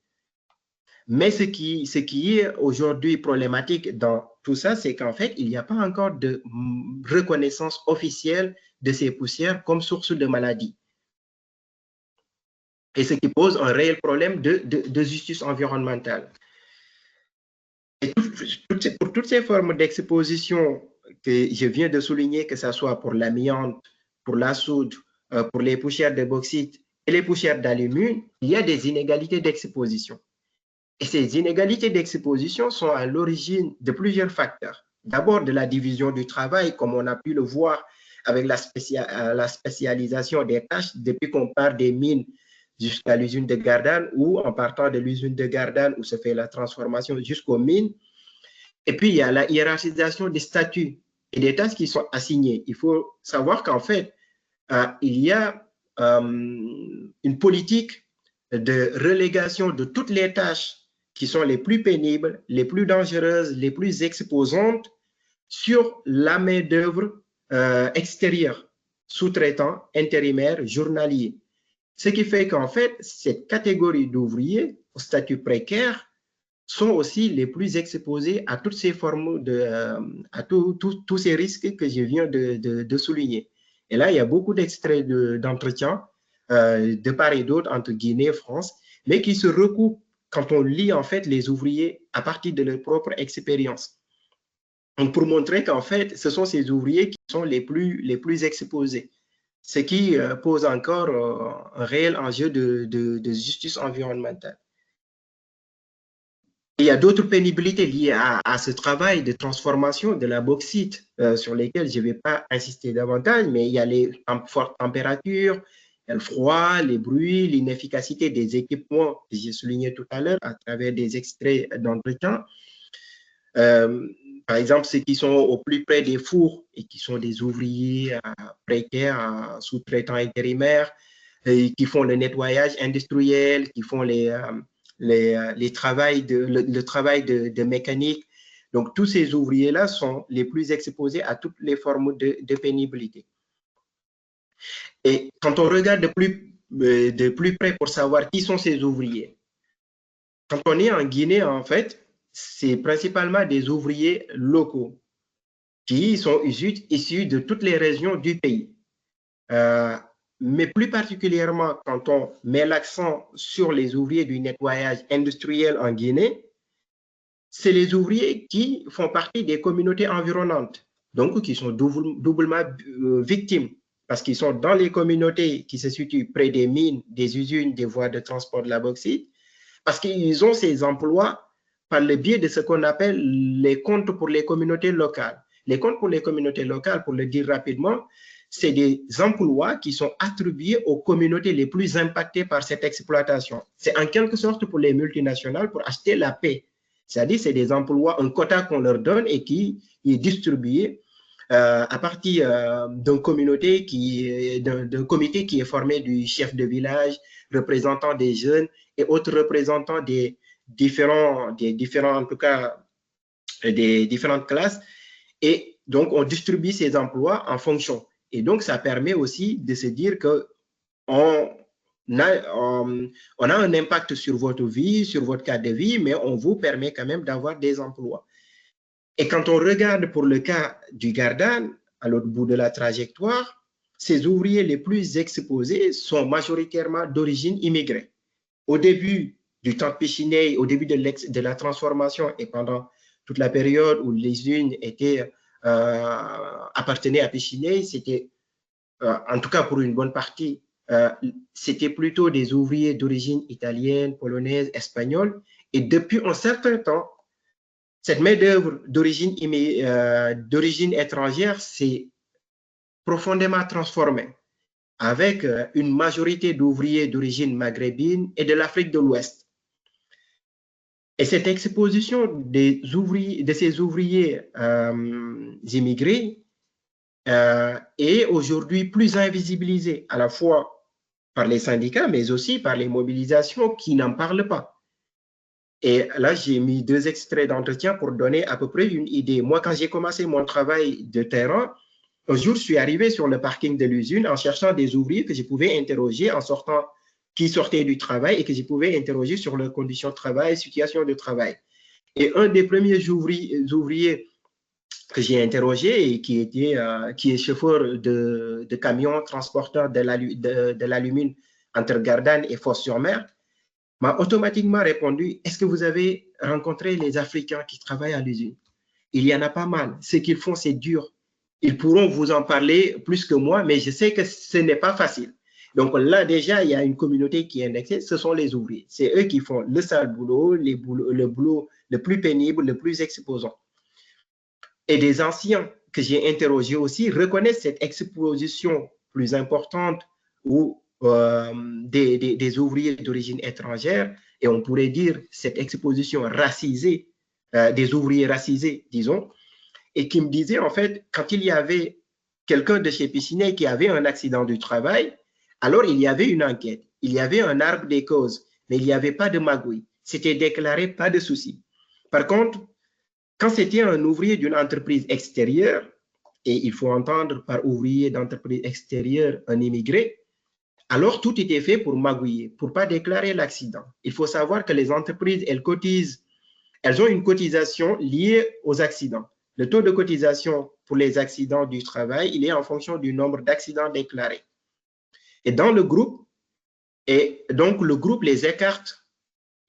Mais ce qui est aujourd'hui problématique dans tout ça, c'est qu'en fait, il n'y a pas encore de reconnaissance officielle de ces poussières comme source de maladie. Et ce qui pose un réel problème de justice environnementale. Et pour toutes ces formes d'exposition que je viens de souligner, que ce soit pour l'amiante, pour la soude, pour les poussières de bauxite et les poussières d'alumine, il y a des inégalités d'exposition. Et ces inégalités d'exposition sont à l'origine de plusieurs facteurs. D'abord, de la division du travail, comme on a pu le voir avec la spécialisation des tâches, depuis qu'on part des mines jusqu'à l'usine de Gardanne ou en partant de l'usine de Gardanne où se fait la transformation jusqu'aux mines. Et puis, il y a la hiérarchisation des statuts et des tâches qui sont assignées. Il faut savoir qu'en fait, il y a une politique de relégation de toutes les tâches qui sont les plus pénibles, les plus dangereuses, les plus exposantes sur la main-d'œuvre extérieure, sous-traitant, intérimaire, journalier. Ce qui fait qu'en fait, cette catégorie d'ouvriers au statut précaire sont aussi les plus exposés à toutes ces formes à tous ces risques que je viens de souligner. Et là, il y a beaucoup d'extraits d'entretien de part et d'autre entre Guinée et France, mais qui se recoupent quand on lit en fait les ouvriers à partir de leur propre expérience. Donc, pour montrer qu'en fait, ce sont ces ouvriers qui sont les plus exposés, ce qui pose encore un réel enjeu de justice environnementale. Il y a d'autres pénibilités liées à ce travail de transformation de la bauxite sur lesquelles je ne vais pas insister davantage, mais il y a les fortes températures, le froid, les bruits, l'inefficacité des équipements que j'ai souligné tout à l'heure à travers des extraits d'entretien. Par exemple, ceux qui sont au plus près des fours et qui sont des ouvriers précaires, sous-traitants intérimaires, et qui font le nettoyage industriel, qui font le travail de mécanique. Donc, tous ces ouvriers-là sont les plus exposés à toutes les formes de pénibilité. Et quand on regarde de plus près pour savoir qui sont ces ouvriers, quand on est en Guinée, en fait, c'est principalement des ouvriers locaux qui sont issus de toutes les régions du pays. Mais plus particulièrement quand on met l'accent sur les ouvriers du nettoyage industriel en Guinée, c'est les ouvriers qui font partie des communautés environnantes, donc qui sont doublement victimes, parce qu'ils sont dans les communautés qui se situent près des mines, des usines, des voies de transport de la bauxite, parce qu'ils ont ces emplois par le biais de ce qu'on appelle les comptes pour les communautés locales. Les comptes pour les communautés locales, pour le dire rapidement, c'est des emplois qui sont attribués aux communautés les plus impactées par cette exploitation. C'est en quelque sorte pour les multinationales pour acheter la paix. C'est-à-dire c'est des emplois, un quota qu'on leur donne et qui est distribué à partir d'un comité qui est formé du chef de village, représentant des jeunes et autres représentants des différentes classes. Et donc, on distribue ces emplois en fonction. Et donc, ça permet aussi de se dire qu'on a un impact sur votre vie, sur votre cadre de vie, mais on vous permet quand même d'avoir des emplois. Et quand on regarde pour le cas du Gardanne, à l'autre bout de la trajectoire, ces ouvriers les plus exposés sont majoritairement d'origine immigrée. Au début du temps de Péchiney, au début de la transformation et pendant toute la période où les usines appartenaient à Péchiney, c'était, en tout cas pour une bonne partie, c'était plutôt des ouvriers d'origine italienne, polonaise, espagnole. Et depuis un certain temps, cette main-d'œuvre d'origine étrangère s'est profondément transformée avec une majorité d'ouvriers d'origine maghrébine et de l'Afrique de l'Ouest. Et cette exposition de ces ouvriers immigrés est aujourd'hui plus invisibilisée, à la fois par les syndicats, mais aussi par les mobilisations qui n'en parlent pas. Et là, j'ai mis 2 extraits d'entretien pour donner à peu près une idée. Moi, quand j'ai commencé mon travail de terrain, un jour, je suis arrivé sur le parking de l'usine en cherchant des ouvriers que je pouvais interroger qui sortaient du travail et que je pouvais interroger sur leurs conditions de travail, situation de travail. Et un des premiers ouvriers que j'ai interrogé et qui est chauffeur de camion transporteur de l'alumine entre Gardanne et Fos-sur-Mer, m'a automatiquement répondu: est-ce que vous avez rencontré les Africains qui travaillent à l'usine? Il y en a pas mal. Ce qu'ils font, c'est dur. Ils pourront vous en parler plus que moi, mais je sais que ce n'est pas facile. Donc là, déjà, il y a une communauté qui est indexée, ce sont les ouvriers. C'est eux qui font le sale boulot, le boulot le plus pénible, le plus exposant. Et des anciens que j'ai interrogés aussi reconnaissent cette exposition plus importante ou des ouvriers d'origine étrangère, et on pourrait dire cette exposition racisée, des ouvriers racisés, disons, et qui me disaient, en fait, quand il y avait quelqu'un de chez Péchiney qui avait un accident du travail, alors il y avait une enquête, il y avait un arbre des causes, mais il n'y avait pas de magouille. C'était déclaré, pas de souci. Par contre, quand c'était un ouvrier d'une entreprise extérieure, et il faut entendre par ouvrier d'entreprise extérieure un immigré, Alors, tout était fait pour magouiller, pour ne pas déclarer l'accident. Il faut savoir que les entreprises, elles ont une cotisation liée aux accidents. Le taux de cotisation pour les accidents du travail, il est en fonction du nombre d'accidents déclarés. Et dans le groupe, le groupe les écarte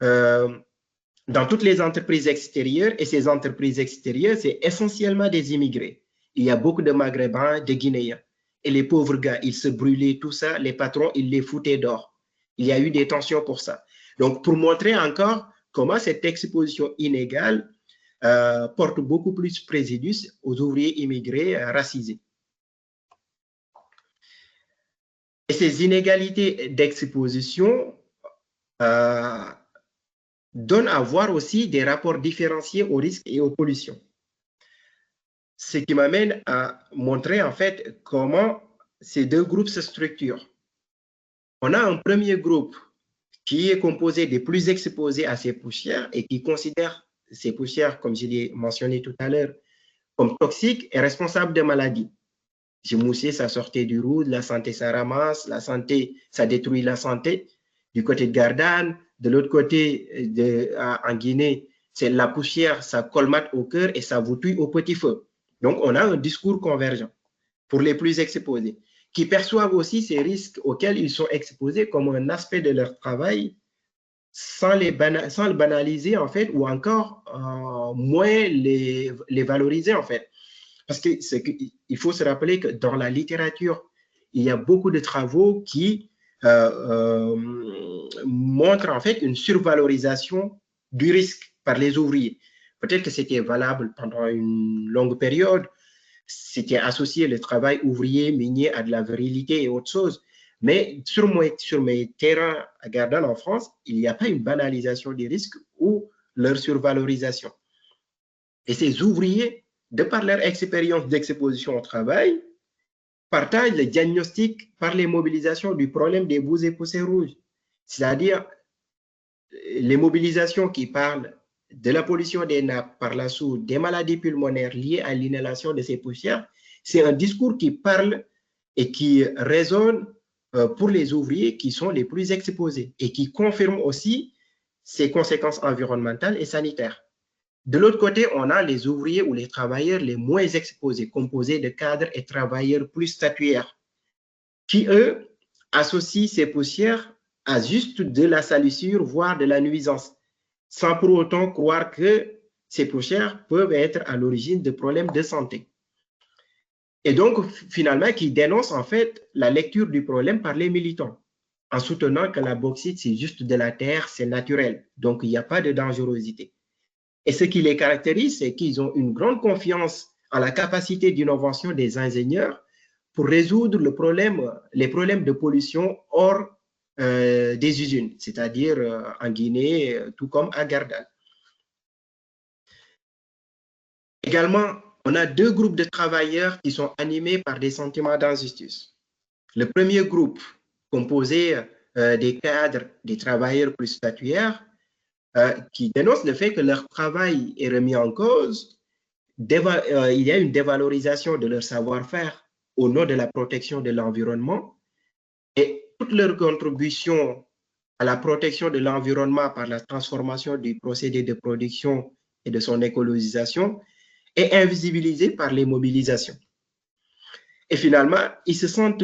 dans toutes les entreprises extérieures, et ces entreprises extérieures, c'est essentiellement des immigrés. Il y a beaucoup de Maghrébins, de Guinéens. Et les pauvres gars, ils se brûlaient, tout ça, les patrons, ils les foutaient dehors. Il y a eu des tensions pour ça. Donc, pour montrer encore comment cette exposition inégale porte beaucoup plus préjudice aux ouvriers immigrés racisés. Et ces inégalités d'exposition donnent à voir aussi des rapports différenciés aux risques et aux pollutions. Ce qui m'amène à montrer en fait comment ces deux groupes se structurent. On a un premier groupe qui est composé des plus exposés à ces poussières et qui considère ces poussières, comme je l'ai mentionné tout à l'heure, comme toxiques et responsables de maladies. J'ai moussé, ça sortait du route, la santé, ça ramasse, la santé, ça détruit la santé. Du côté de Gardanne, de l'autre côté, en Guinée, c'est la poussière, ça colmate au cœur et ça vous tue au petit feu. Donc, on a un discours convergent pour les plus exposés, qui perçoivent aussi ces risques auxquels ils sont exposés comme un aspect de leur travail, sans le banaliser, en fait, ou encore moins les valoriser, en fait. Parce qu'il faut se rappeler que dans la littérature, il y a beaucoup de travaux qui montrent en fait une survalorisation du risque par les ouvriers. Peut-être que c'était valable pendant une longue période, c'était associé le travail ouvrier minier à de la virilité et autre chose. Mais sur mes terrains à Gardanne en France, il n'y a pas une banalisation des risques ou leur survalorisation. Et ces ouvriers, de par leur expérience d'exposition au travail, partagent le diagnostic par les mobilisations du problème des boues et poussières rouges. C'est-à-dire les mobilisations qui parlent de la pollution des nappes par la soude, des maladies pulmonaires liées à l'inhalation de ces poussières, c'est un discours qui parle et qui résonne pour les ouvriers qui sont les plus exposés et qui confirme aussi ces conséquences environnementales et sanitaires. De l'autre côté, on a les ouvriers ou les travailleurs les moins exposés, composés de cadres et travailleurs plus statuaires, qui, eux, associent ces poussières à juste de la salissure, voire de la nuisance, sans pour autant croire que ces poussières peuvent être à l'origine de problèmes de santé. Et donc, finalement, qui dénoncent en fait la lecture du problème par les militants, en soutenant que la bauxite, c'est juste de la terre, c'est naturel, donc il n'y a pas de dangerosité. Et ce qui les caractérise, c'est qu'ils ont une grande confiance en la capacité d'innovation des ingénieurs pour résoudre les problèmes de pollution hors des usines, c'est-à-dire en Guinée, tout comme à Gardanne. Également, on a deux groupes de travailleurs qui sont animés par des sentiments d'injustice. Le premier groupe, composé des cadres, des travailleurs plus statuaires, qui dénoncent le fait que leur travail est remis en cause, il y a une dévalorisation de leur savoir-faire au nom de la protection de l'environnement, et toute leur contribution à la protection de l'environnement par la transformation du procédé de production et de son écologisation est invisibilisée par les mobilisations. Et finalement, ils se sentent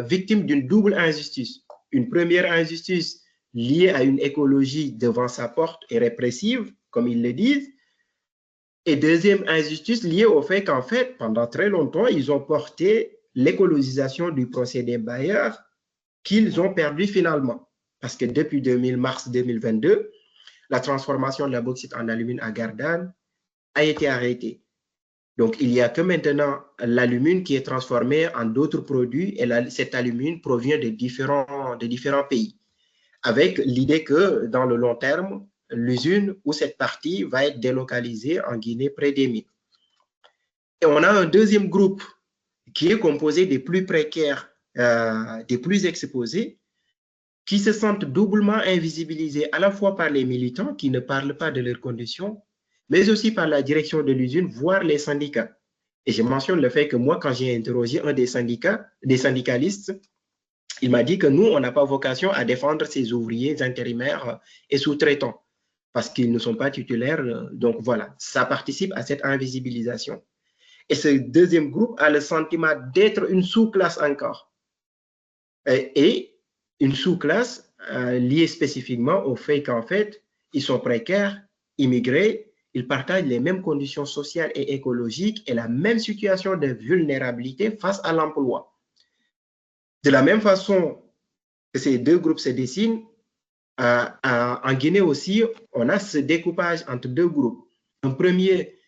victimes d'une double injustice. Une première injustice liée à une écologie devant sa porte et répressive, comme ils le disent, et deuxième injustice liée au fait qu'en fait, pendant très longtemps, ils ont porté l'écologisation du procédé Bayer qu'ils ont perdu finalement. Parce que depuis mars 2022, la transformation de la bauxite en alumine à Gardanne a été arrêtée. Donc, il n'y a que maintenant l'alumine qui est transformé en d'autres produits et cet alumine provient de différents pays, avec l'idée que dans le long terme, l'usine ou cette partie va être délocalisée en Guinée près des mines. Et on a un deuxième groupe qui est composé des plus précaires, des plus exposés, qui se sentent doublement invisibilisés à la fois par les militants qui ne parlent pas de leurs conditions, mais aussi par la direction de l'usine, voire les syndicats, Et je mentionne le fait que moi, quand j'ai interrogé un des syndicalistes, il m'a dit que nous, on n'a pas vocation à défendre ces ouvriers intérimaires et sous-traitants parce qu'ils ne sont pas titulaires. Donc voilà, ça participe à cette invisibilisation. Et ce deuxième groupe a le sentiment d'être une sous-classe encore. Et une sous-classe liée spécifiquement au fait qu'en fait, ils sont précaires, immigrés, ils partagent les mêmes conditions sociales et écologiques et la même situation de vulnérabilité face à l'emploi. De la même façon que ces deux groupes se dessinent, en Guinée aussi, on a ce découpage entre deux groupes. Un premier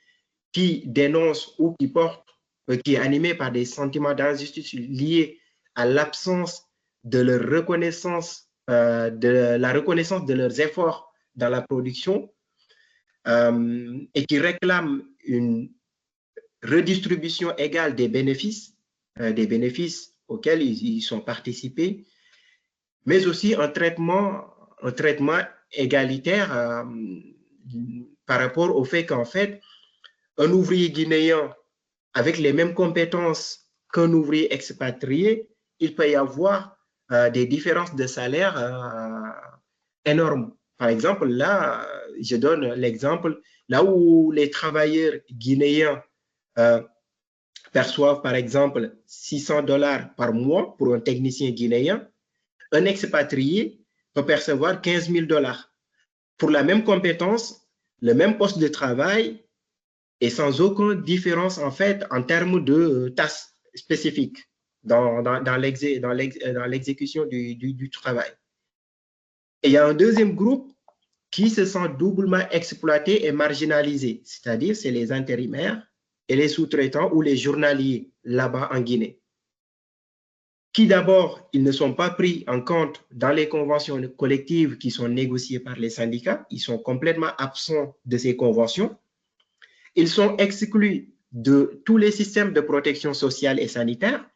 qui dénonce ou qui est animé par des sentiments d'injustice liés à l'absence de leur reconnaissance, de la reconnaissance de leurs efforts dans la production et qui réclame une redistribution égale des bénéfices auxquels ils sont participés, mais aussi un traitement égalitaire par rapport au fait qu'en fait, un ouvrier guinéen avec les mêmes compétences qu'un ouvrier expatrié, il peut y avoir des différences de salaire énormes. Par exemple, là, je donne l'exemple, là où les travailleurs guinéens perçoivent par exemple $600 par mois pour un technicien guinéen, un expatrié peut percevoir $15 000 pour la même compétence, le même poste de travail et sans aucune différence en fait en termes de tâches spécifiques dans l'exécution du travail. Et il y a un deuxième groupe qui se sent doublement exploité et marginalisé, c'est-à-dire c'est les intérimaires et les sous-traitants ou les journaliers là-bas en Guinée, qui d'abord, ils ne sont pas pris en compte dans les conventions collectives qui sont négociées par les syndicats, ils sont complètement absents de ces conventions, ils sont exclus de tous les systèmes de protection sociale et sanitaire,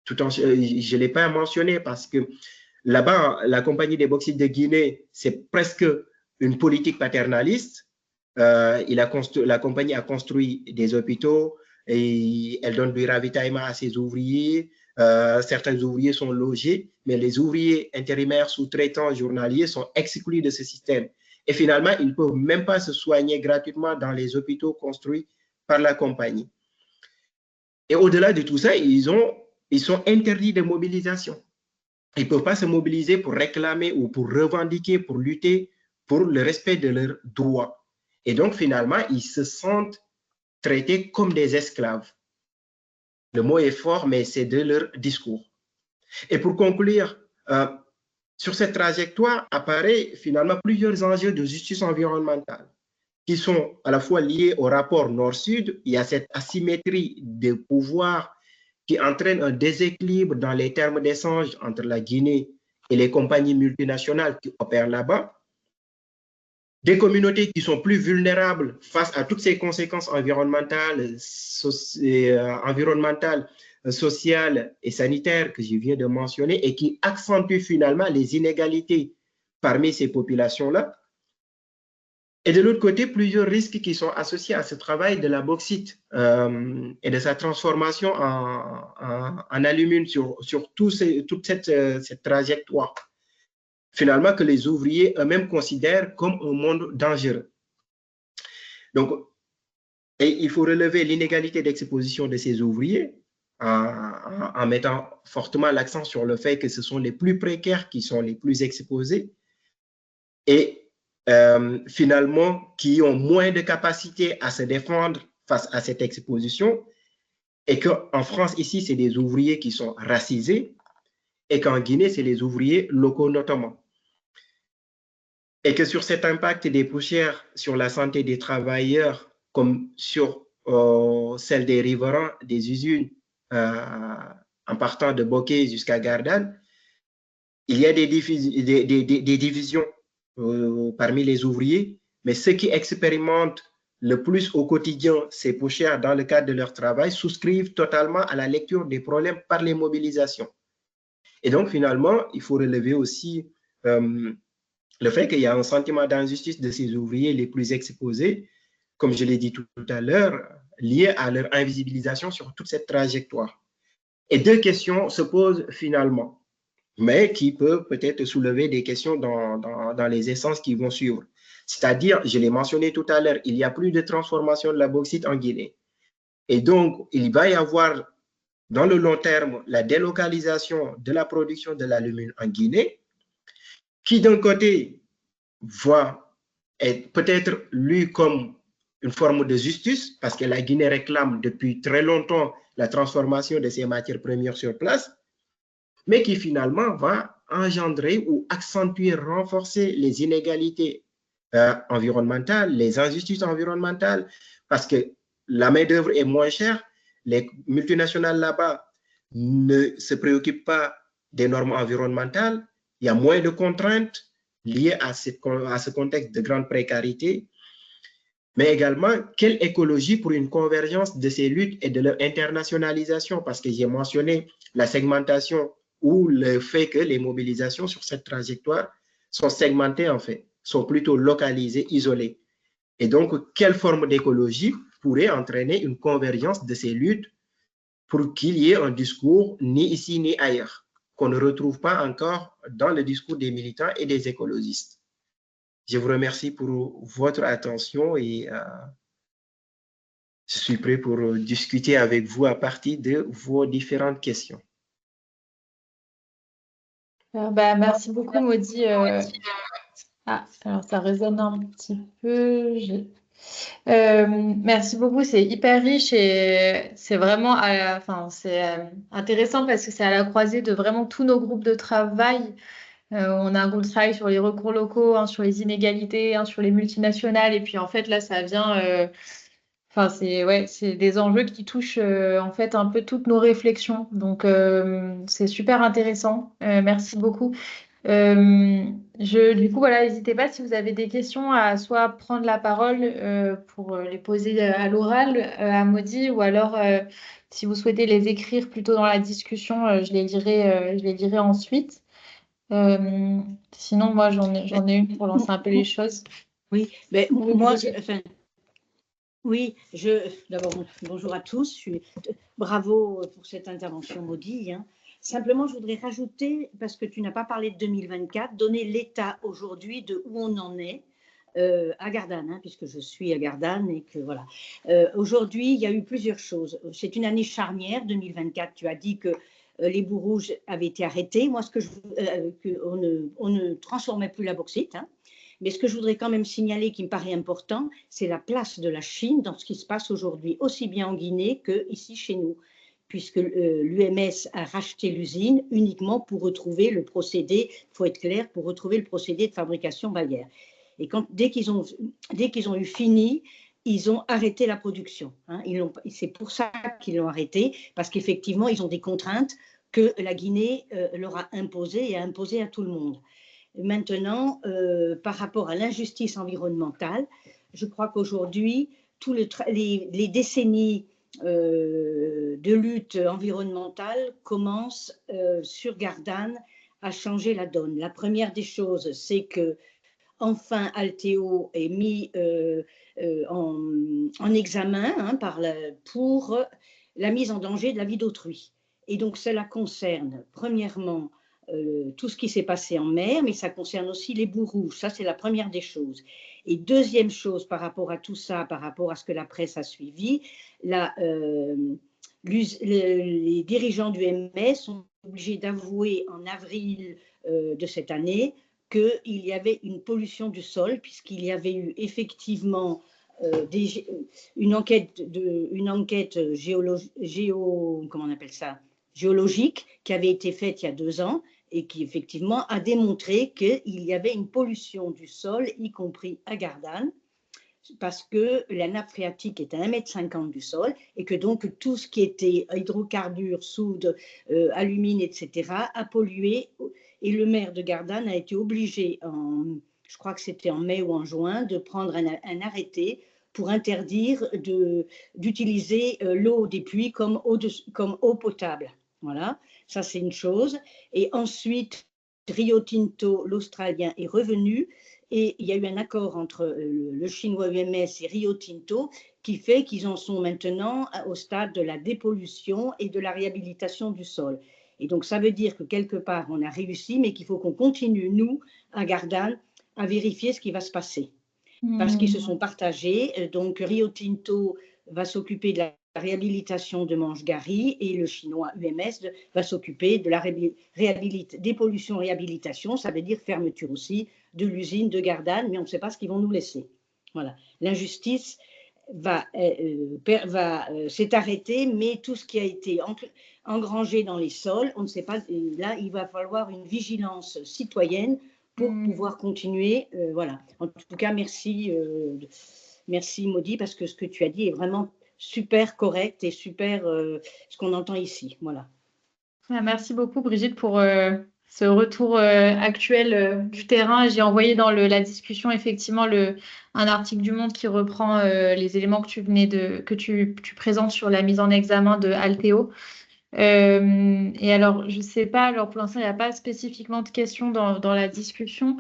je ne l'ai pas mentionné parce que là-bas, la Compagnie des bauxites de Guinée, c'est presque une politique paternaliste. La compagnie a construit des hôpitaux et elle donne du ravitaillement à ses ouvriers. Certains ouvriers sont logés, mais les ouvriers intérimaires, sous-traitants, journaliers sont exclus de ce système. Et finalement, ils ne peuvent même pas se soigner gratuitement dans les hôpitaux construits par la compagnie. Et au-delà de tout ça, ils sont interdits de mobilisation. Ils ne peuvent pas se mobiliser pour réclamer ou pour revendiquer, pour lutter pour le respect de leurs droits. Et donc, finalement, ils se sentent traités comme des esclaves. Le mot est fort, mais c'est de leur discours. Et pour conclure, sur cette trajectoire apparaissent finalement plusieurs enjeux de justice environnementale qui sont à la fois liés au rapport nord-sud. Il y a cette asymétrie de pouvoir qui entraîne un déséquilibre dans les termes d'échange entre la Guinée et les compagnies multinationales qui opèrent là-bas. Des communautés qui sont plus vulnérables face à toutes ces conséquences environnementales, sociales et sanitaires que je viens de mentionner et qui accentuent finalement les inégalités parmi ces populations-là. Et de l'autre côté, plusieurs risques qui sont associés à ce travail de la bauxite et de sa transformation en alumine sur toute cette trajectoire. Finalement, que les ouvriers eux-mêmes considèrent comme un monde dangereux. Donc, et il faut relever l'inégalité d'exposition de ces ouvriers en mettant fortement l'accent sur le fait que ce sont les plus précaires qui sont les plus exposés et finalement qui ont moins de capacité à se défendre face à cette exposition et qu'en France, ici, c'est des ouvriers qui sont racisés et qu'en Guinée, c'est les ouvriers locaux notamment. Et que sur cet impact des poussières sur la santé des travailleurs, comme sur celle des riverains des usines, en partant de Bokeh jusqu'à Gardanne, il y a des divisions parmi les ouvriers, mais ceux qui expérimentent le plus au quotidien ces poussières dans le cadre de leur travail souscrivent totalement à la lecture des problèmes par les mobilisations. Et donc, finalement, il faut relever aussi le fait qu'il y a un sentiment d'injustice de ces ouvriers les plus exposés, comme je l'ai dit tout à l'heure, liées à leur invisibilisation sur toute cette trajectoire. Et deux questions se posent finalement, mais qui peuvent peut-être soulever des questions dans les essences qui vont suivre. C'est-à-dire, je l'ai mentionné tout à l'heure, il n'y a plus de transformation de la bauxite en Guinée. Et donc, il va y avoir, dans le long terme, la délocalisation de la production de l'alumine en Guinée, qui d'un côté voit être peut-être lu comme une forme de justice, parce que la Guinée réclame depuis très longtemps la transformation de ses matières premières sur place, mais qui finalement va engendrer ou accentuer, renforcer les inégalités environnementales, les injustices environnementales, parce que la main-d'œuvre est moins chère, les multinationales là-bas ne se préoccupent pas des normes environnementales, il y a moins de contraintes liées à ce contexte de grande précarité, mais également quelle écologie pour une convergence de ces luttes et de leur internationalisation, parce que j'ai mentionné la segmentation ou le fait que les mobilisations sur cette trajectoire sont segmentées en fait, sont plutôt localisées, isolées. Et donc, quelle forme d'écologie pourrait entraîner une convergence de ces luttes pour qu'il y ait un discours ni ici ni ailleurs, qu'on ne retrouve pas encore dans le discours des militants et des écologistes. Je vous remercie pour votre attention et je suis prêt pour discuter avec vous à partir de vos différentes questions. Merci beaucoup, Maudit. Alors ça résonne un petit peu. Merci beaucoup, c'est hyper riche et c'est vraiment intéressant parce que c'est à la croisée de vraiment tous nos groupes de travail. On a un groupe de travail sur les recours locaux, sur les inégalités, sur les multinationales et puis en fait là ça vient. C'est des enjeux qui touchent en fait un peu toutes nos réflexions. Donc c'est super intéressant. Merci beaucoup. Du coup, voilà, n'hésitez pas si vous avez des questions à soit prendre la parole pour les poser à l'oral à Maudit ou alors si vous souhaitez les écrire plutôt dans la discussion, je les lirai ensuite. Sinon, moi, j'en ai une pour lancer un peu les choses. Oui, mais moi, d'abord, bonjour à tous. Bravo pour cette intervention, Maudit. Simplement, je voudrais rajouter, parce que tu n'as pas parlé de 2024, donner l'état aujourd'hui de où on en est à Gardanne, puisque je suis à Gardanne et que voilà. Aujourd'hui, il y a eu plusieurs choses. C'est une année charnière, 2024. Tu as dit que les boues rouges avaient été arrêtés. Moi, on ne transformait plus la bauxite. Mais ce que je voudrais quand même signaler, qui me paraît important, c'est la place de la Chine dans ce qui se passe aujourd'hui, aussi bien en Guinée qu'ici chez nous, puisque l'UMS a racheté l'usine uniquement pour retrouver le procédé, il faut être clair, pour retrouver le procédé de fabrication Bayer. Et dès qu'ils ont eu fini, ils ont arrêté la production. C'est pour ça qu'ils l'ont arrêté, parce qu'effectivement, ils ont des contraintes que la Guinée leur a imposées et a imposées à tout le monde. Maintenant, par rapport à l'injustice environnementale, je crois qu'aujourd'hui, les décennies de lutte environnementale commencent sur Gardanne à changer la donne. La première des choses, c'est que enfin Alteo est mis en examen pour la mise en danger de la vie d'autrui. Et donc cela concerne premièrement tout ce qui s'est passé en mer, mais ça concerne aussi les boues rouges. Ça, c'est la première des choses. Et deuxième chose par rapport à tout ça, par rapport à ce que la presse a suivi, les dirigeants du MS sont obligés d'avouer en avril de cette année qu'il y avait une pollution du sol, puisqu'il y avait eu effectivement une enquête géologique qui avait été faite il y a 2 ans et qui effectivement a démontré qu'il y avait une pollution du sol, y compris à Gardanne, parce que la nappe phréatique est à 1,50 m du sol et que donc tout ce qui était hydrocarbures, soude, alumine, etc. a pollué. Et le maire de Gardanne a été obligé, je crois que c'était en mai ou en juin, de prendre un arrêté pour interdire d'utiliser l'eau des puits comme eau potable. Voilà, ça c'est une chose. Et ensuite, Rio Tinto, l'Australien, est revenu Et il y a eu un accord entre le chinois UMS et Rio Tinto qui fait qu'ils en sont maintenant au stade de la dépollution et de la réhabilitation du sol. Et donc, ça veut dire que quelque part, on a réussi, mais qu'il faut qu'on continue, nous, à Gardanne, à vérifier ce qui va se passer. Parce qu'ils se sont partagés. Donc, Rio Tinto va s'occuper de la réhabilitation de Manche-Gary et le chinois UMS va s'occuper de la dépollution-réhabilitation. Ça veut dire fermeture aussi de l'usine de Gardanne, mais on ne sait pas ce qu'ils vont nous laisser. Voilà. L'injustice s'est arrêtée, mais tout ce qui a été engrangé dans les sols, on ne sait pas. Là, il va falloir une vigilance citoyenne pour pouvoir continuer. Voilà. En tout cas, merci Maudie, parce que ce que tu as dit est vraiment super correct et super ce qu'on entend ici. Voilà. Merci beaucoup, Brigitte, pour ce retour actuel du terrain. J'ai envoyé dans la discussion effectivement un article du Monde qui reprend les éléments que tu présentes sur la mise en examen de Alteo. Et alors, je ne sais pas, alors pour l'instant, il n'y a pas spécifiquement de questions dans la discussion.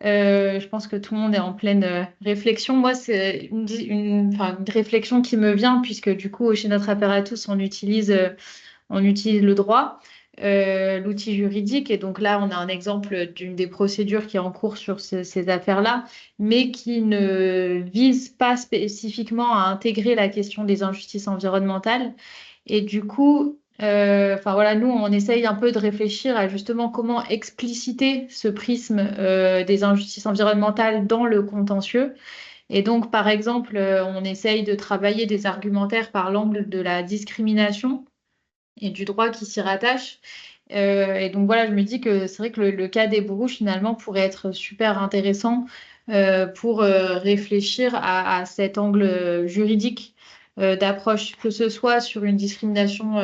Je pense que tout le monde est en pleine réflexion. Moi, c'est une réflexion qui me vient, puisque du coup, chez notre apparatus, on utilise le droit, l'outil juridique. Et donc là, on a un exemple d'une des procédures qui est en cours sur ces affaires-là, mais qui ne vise pas spécifiquement à intégrer la question des injustices environnementales. Et du coup, voilà, nous, on essaye un peu de réfléchir à justement comment expliciter ce prisme des injustices environnementales dans le contentieux. Et donc, par exemple, on essaye de travailler des argumentaires par l'angle de la discrimination et du droit qui s'y rattache. Et donc, voilà, je me dis que c'est vrai que le cas des Bourouches, finalement, pourrait être super intéressant pour réfléchir à cet angle juridique d'approche, que ce soit sur une discrimination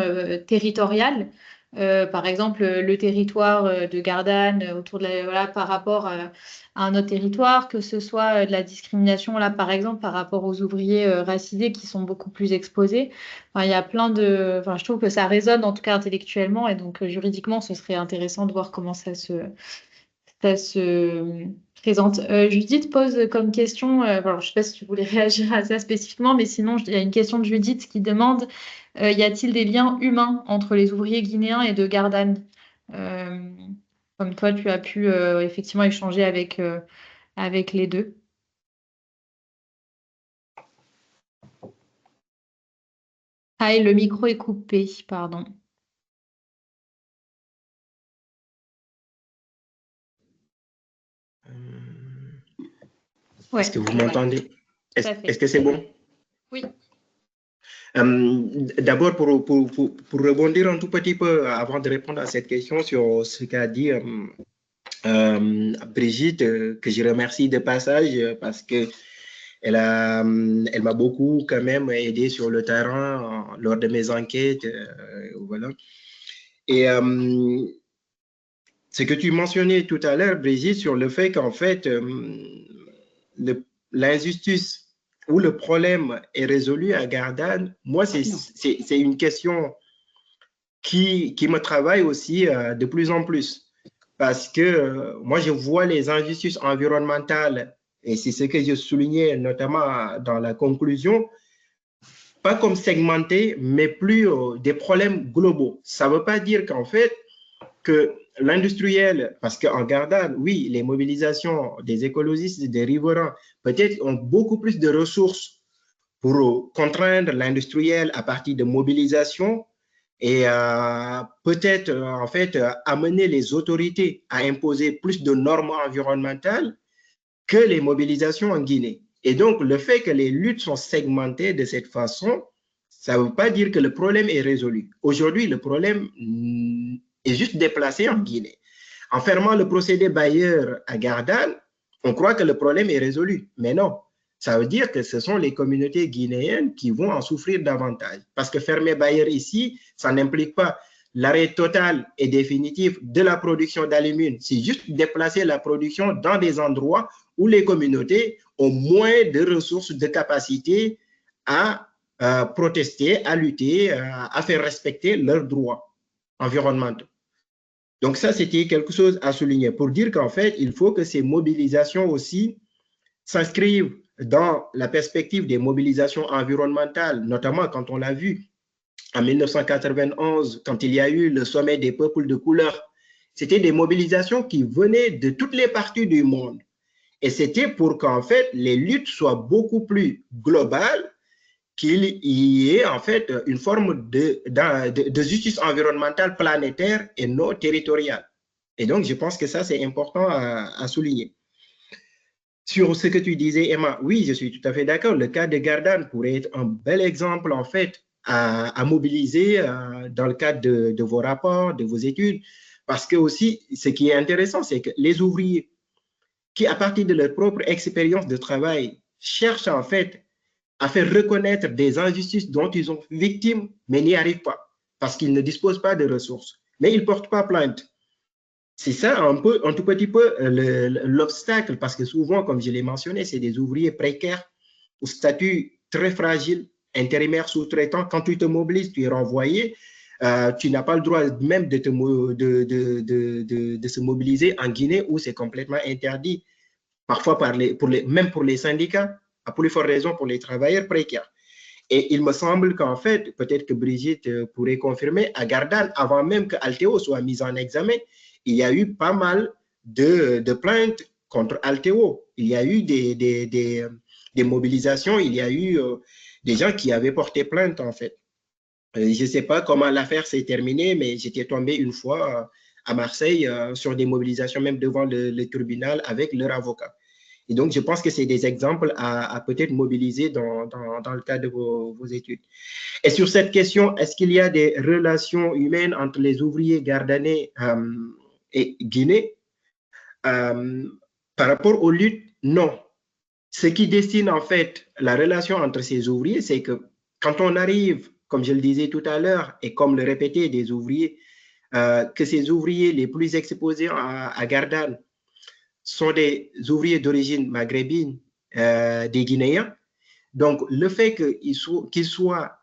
territoriale, par exemple le territoire de Gardanne autour de voilà, par rapport à un autre territoire, que ce soit de la discrimination là par exemple par rapport aux ouvriers racisés qui sont beaucoup plus exposés. Enfin, il y a plein de, enfin, je trouve que ça résonne en tout cas intellectuellement et donc juridiquement ce serait intéressant de voir comment ça se présente. Judith pose comme question, alors, je ne sais pas si tu voulais réagir à ça spécifiquement, mais sinon, il y a une question de Judith qui demande y a-t-il des liens humains entre les ouvriers guinéens et de Gardanne comme toi, tu as pu effectivement échanger avec les deux. Ah, et le micro est coupé, pardon. Ouais. Est-ce que vous m'entendez? Est-ce que c'est bon? Oui. D'abord, pour rebondir un tout petit peu avant de répondre à cette question sur ce qu'a dit Brigitte, que je remercie de passage parce que elle m'a beaucoup quand même aidé sur le terrain lors de mes enquêtes. Voilà. Et ce que tu mentionnais tout à l'heure, Brigitte, sur le fait qu'en fait, l'injustice où le problème est résolu à Gardanne, moi, c'est une question qui me travaille aussi de plus en plus. Parce que moi, je vois les injustices environnementales, et c'est ce que je soulignais notamment dans la conclusion, pas comme segmentés, mais plus des problèmes globaux. Ça ne veut pas dire qu'en fait, que l'industriel, parce qu'en Gardanne, oui, les mobilisations des écologistes et des riverains, peut-être ont beaucoup plus de ressources pour contraindre l'industriel à partir de mobilisations et peut-être en fait amener les autorités à imposer plus de normes environnementales que les mobilisations en Guinée. Et donc, le fait que les luttes sont segmentées de cette façon, ça ne veut pas dire que le problème est résolu. Aujourd'hui, le problème est juste déplacé en Guinée. En fermant le procédé Bayer à Gardanne, on croit que le problème est résolu. Mais non, ça veut dire que ce sont les communautés guinéennes qui vont en souffrir davantage. Parce que fermer Bayer ici, ça n'implique pas l'arrêt total et définitif de la production d'alumine. C'est juste déplacer la production dans des endroits où les communautés ont moins de ressources, de capacités à protester, à lutter, à faire respecter leurs droits environnementaux. Donc ça, c'était quelque chose à souligner pour dire qu'en fait, il faut que ces mobilisations aussi s'inscrivent dans la perspective des mobilisations environnementales, notamment quand on l'a vu en 1991, quand il y a eu le sommet des peuples de couleur. C'était des mobilisations qui venaient de toutes les parties du monde. Et c'était pour qu'en fait, les luttes soient beaucoup plus globales, qu'il y ait en fait une forme de justice environnementale planétaire et non territoriale. Et donc, je pense que ça, c'est important à souligner. Sur ce que tu disais, Emma, oui, je suis tout à fait d'accord. Le cas de Gardanne pourrait être un bel exemple, en fait, à mobiliser dans le cadre de vos rapports, de vos études. Parce que aussi, ce qui est intéressant, c'est que les ouvriers qui, à partir de leur propre expérience de travail, cherchent en fait à faire reconnaître des injustices dont ils sont victimes, mais n'y arrivent pas, parce qu'ils ne disposent pas de ressources. Mais ils ne portent pas plainte. C'est ça un tout petit peu l'obstacle, parce que souvent, comme je l'ai mentionné, c'est des ouvriers précaires, au statut très fragile, intérimaires, sous-traitants. Quand tu te mobilises, tu es renvoyé. Tu n'as pas le droit même de se mobiliser en Guinée, où c'est complètement interdit, parfois même pour les syndicats, à plus forte raison pour les travailleurs précaires. Et il me semble qu'en fait, peut-être que Brigitte pourrait confirmer, à Gardanne, avant même que Alteo soit mise en examen, il y a eu pas mal de plaintes contre Alteo. Il y a eu des mobilisations, il y a eu des gens qui avaient porté plainte, en fait. Je ne sais pas comment l'affaire s'est terminée, mais j'étais tombé une fois à Marseille sur des mobilisations, même devant le tribunal, avec leur avocat. Et donc, je pense que c'est des exemples à peut-être mobiliser dans le cadre de vos études. Et sur cette question, est-ce qu'il y a des relations humaines entre les ouvriers gardanais et Guinée? Par rapport aux luttes, non. Ce qui destine en fait la relation entre ces ouvriers, c'est que quand on arrive, comme je le disais tout à l'heure, et comme le répétaient des ouvriers, que ces ouvriers les plus exposés à Gardanne sont des ouvriers d'origine maghrébine, des Guinéens. Donc, le fait qu'ils soient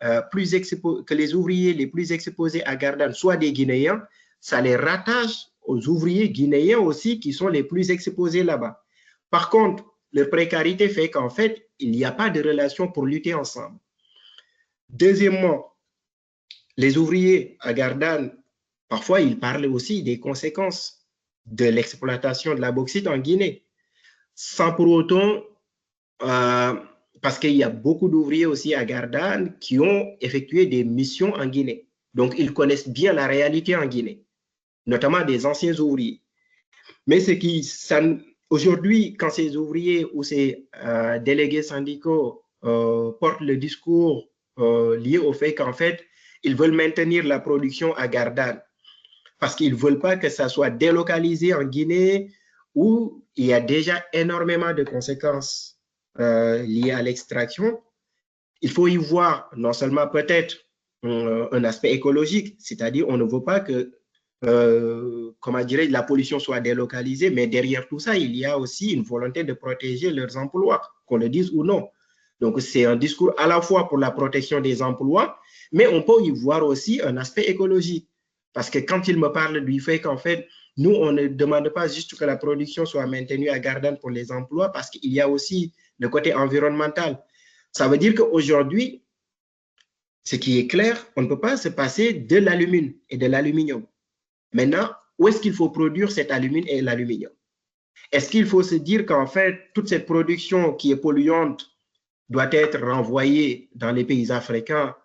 que les ouvriers les plus exposés à Gardanne soient des Guinéens, ça les rattache aux ouvriers guinéens aussi qui sont les plus exposés là-bas. Par contre, leur précarité fait qu'en fait, il n'y a pas de relation pour lutter ensemble. Deuxièmement, les ouvriers à Gardanne, parfois, ils parlent aussi des conséquences de l'exploitation de la bauxite en Guinée, sans pour autant, parce qu'il y a beaucoup d'ouvriers aussi à Gardanne qui ont effectué des missions en Guinée. Donc, ils connaissent bien la réalité en Guinée, notamment des anciens ouvriers. Mais aujourd'hui, quand ces ouvriers ou ces délégués syndicaux portent le discours lié au fait qu'en fait, ils veulent maintenir la production à Gardanne parce qu'ils ne veulent pas que ça soit délocalisé en Guinée où il y a déjà énormément de conséquences liées à l'extraction. Il faut y voir non seulement peut-être un aspect écologique, c'est-à-dire on ne veut pas que comment dirais-je, la pollution soit délocalisée, mais derrière tout ça, il y a aussi une volonté de protéger leurs emplois, qu'on le dise ou non. Donc, c'est un discours à la fois pour la protection des emplois, mais on peut y voir aussi un aspect écologique. Parce que quand il me parle du fait qu'en fait, nous, on ne demande pas juste que la production soit maintenue à Gardanne pour les emplois, parce qu'il y a aussi le côté environnemental. Ça veut dire qu'aujourd'hui, ce qui est clair, on ne peut pas se passer de l'alumine et de l'aluminium. Maintenant, où est-ce qu'il faut produire cet alumine et l'aluminium? Est-ce qu'il faut se dire qu'en fait, toute cette production qui est polluante doit être renvoyée dans les pays africains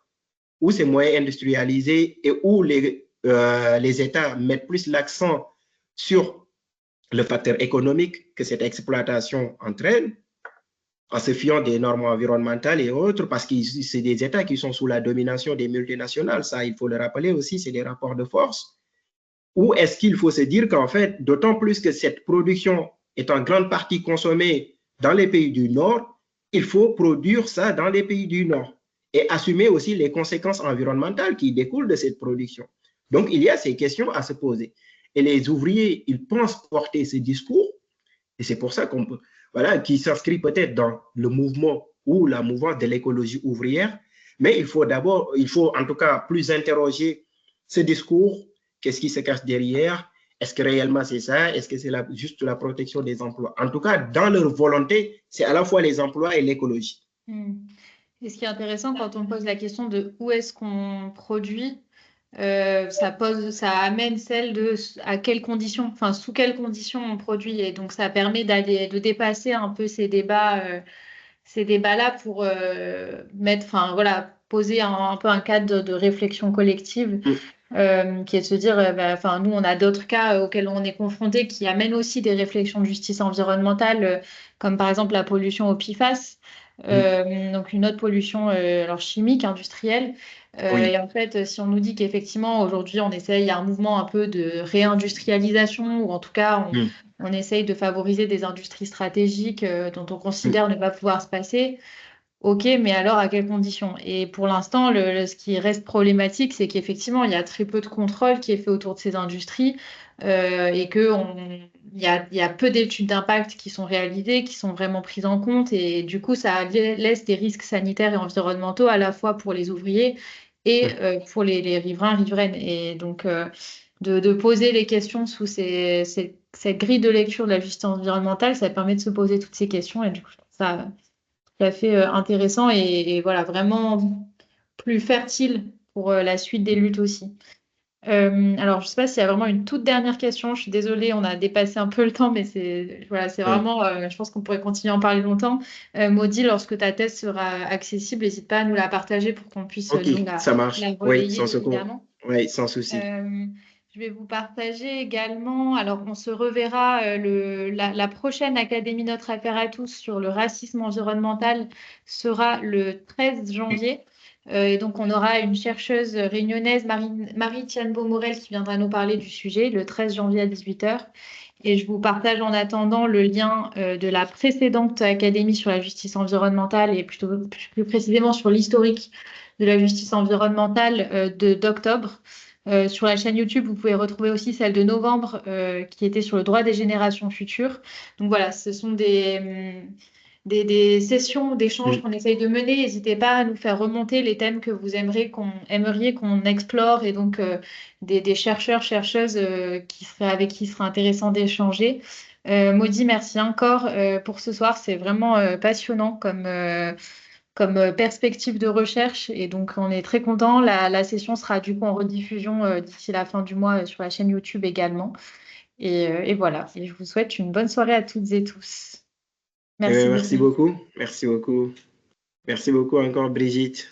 où c'est moins industrialisé et où les États mettent plus l'accent sur le facteur économique que cette exploitation entraîne, en se fiant des normes environnementales et autres, parce que c'est des États qui sont sous la domination des multinationales. Ça, il faut le rappeler aussi, c'est des rapports de force. Ou est-ce qu'il faut se dire qu'en fait, d'autant plus que cette production est en grande partie consommée dans les pays du Nord, il faut produire ça dans les pays du Nord et assumer aussi les conséquences environnementales qui découlent de cette production. Donc, il y a ces questions à se poser. Et les ouvriers, ils pensent porter ce discours, et c'est pour ça qu'on peut, voilà, qui s'inscrit peut-être dans le mouvement ou la mouvance de l'écologie ouvrière, mais il faut en tout cas plus interroger ce discours qu'est-ce qui se cache derrière? Est-ce que réellement c'est ça? Est-ce que c'est juste la protection des emplois? En tout cas, dans leur volonté, c'est à la fois les emplois et l'écologie. Et ce qui est intéressant quand on pose la question de où est-ce qu'on produit, ça amène celle de à quelles conditions, enfin sous quelles conditions on produit. Et donc ça permet de dépasser un peu ces débats-là pour mettre, enfin voilà, poser un peu un cadre de réflexion collective. Qui est de se dire, nous, on a d'autres cas auxquels on est confronté qui amènent aussi des réflexions de justice environnementale, comme par exemple la pollution au PFAS, donc une autre pollution alors chimique, industrielle. Oui. Et en fait, si on nous dit qu'effectivement, aujourd'hui, il y a un mouvement un peu de réindustrialisation, ou en tout cas, on essaye de favoriser des industries stratégiques dont on considère ne pas pouvoir se passer. Ok, mais alors à quelles conditions? Et pour l'instant, ce qui reste problématique, c'est qu'effectivement, il y a très peu de contrôle qui est fait autour de ces industries et il y a peu d'études d'impact qui sont réalisées, qui sont vraiment prises en compte. Et du coup, ça laisse des risques sanitaires et environnementaux à la fois pour les ouvriers et pour les riverains, riveraines. Et donc, de poser les questions sous cette grille de lecture de la justice environnementale, ça permet de se poser toutes ces questions. Et du coup, je trouve ça tout à fait intéressant et voilà, vraiment plus fertile pour la suite des luttes aussi. Alors, je ne sais pas s'il y a vraiment une toute dernière question. Je suis désolée, on a dépassé un peu le temps, mais c'est vraiment, je pense qu'on pourrait continuer à en parler longtemps. Maudit, lorsque ta thèse sera accessible, n'hésite pas à nous la partager pour qu'on puisse Ok, nous ça marche. la Oui, relayer, évidemment. Oui, sans souci. Je vais vous partager également, alors on se reverra la prochaine Académie Notre Affaire à tous sur le racisme environnemental sera le 13 janvier. Et donc on aura une chercheuse réunionnaise, Marie-Tiane Beaumorel, qui viendra nous parler du sujet le 13 janvier à 18h. Et je vous partage en attendant le lien de la précédente Académie sur la justice environnementale et plus précisément sur l'historique de la justice environnementale d'octobre. Sur la chaîne YouTube, vous pouvez retrouver aussi celle de novembre qui était sur le droit des générations futures. Donc voilà, ce sont des sessions d'échange qu'on essaye de mener. N'hésitez pas à nous faire remonter les thèmes que vous aimeriez qu'on explore et donc des chercheurs, chercheuses avec qui il serait intéressant d'échanger. Maudit, merci encore pour ce soir. C'est vraiment passionnant comme perspective de recherche. Et donc, on est très content. La session sera du coup en rediffusion d'ici la fin du mois sur la chaîne YouTube également. Et voilà. Et je vous souhaite une bonne soirée à toutes et tous. Merci Merci beaucoup. Merci beaucoup. Merci beaucoup encore, Brigitte.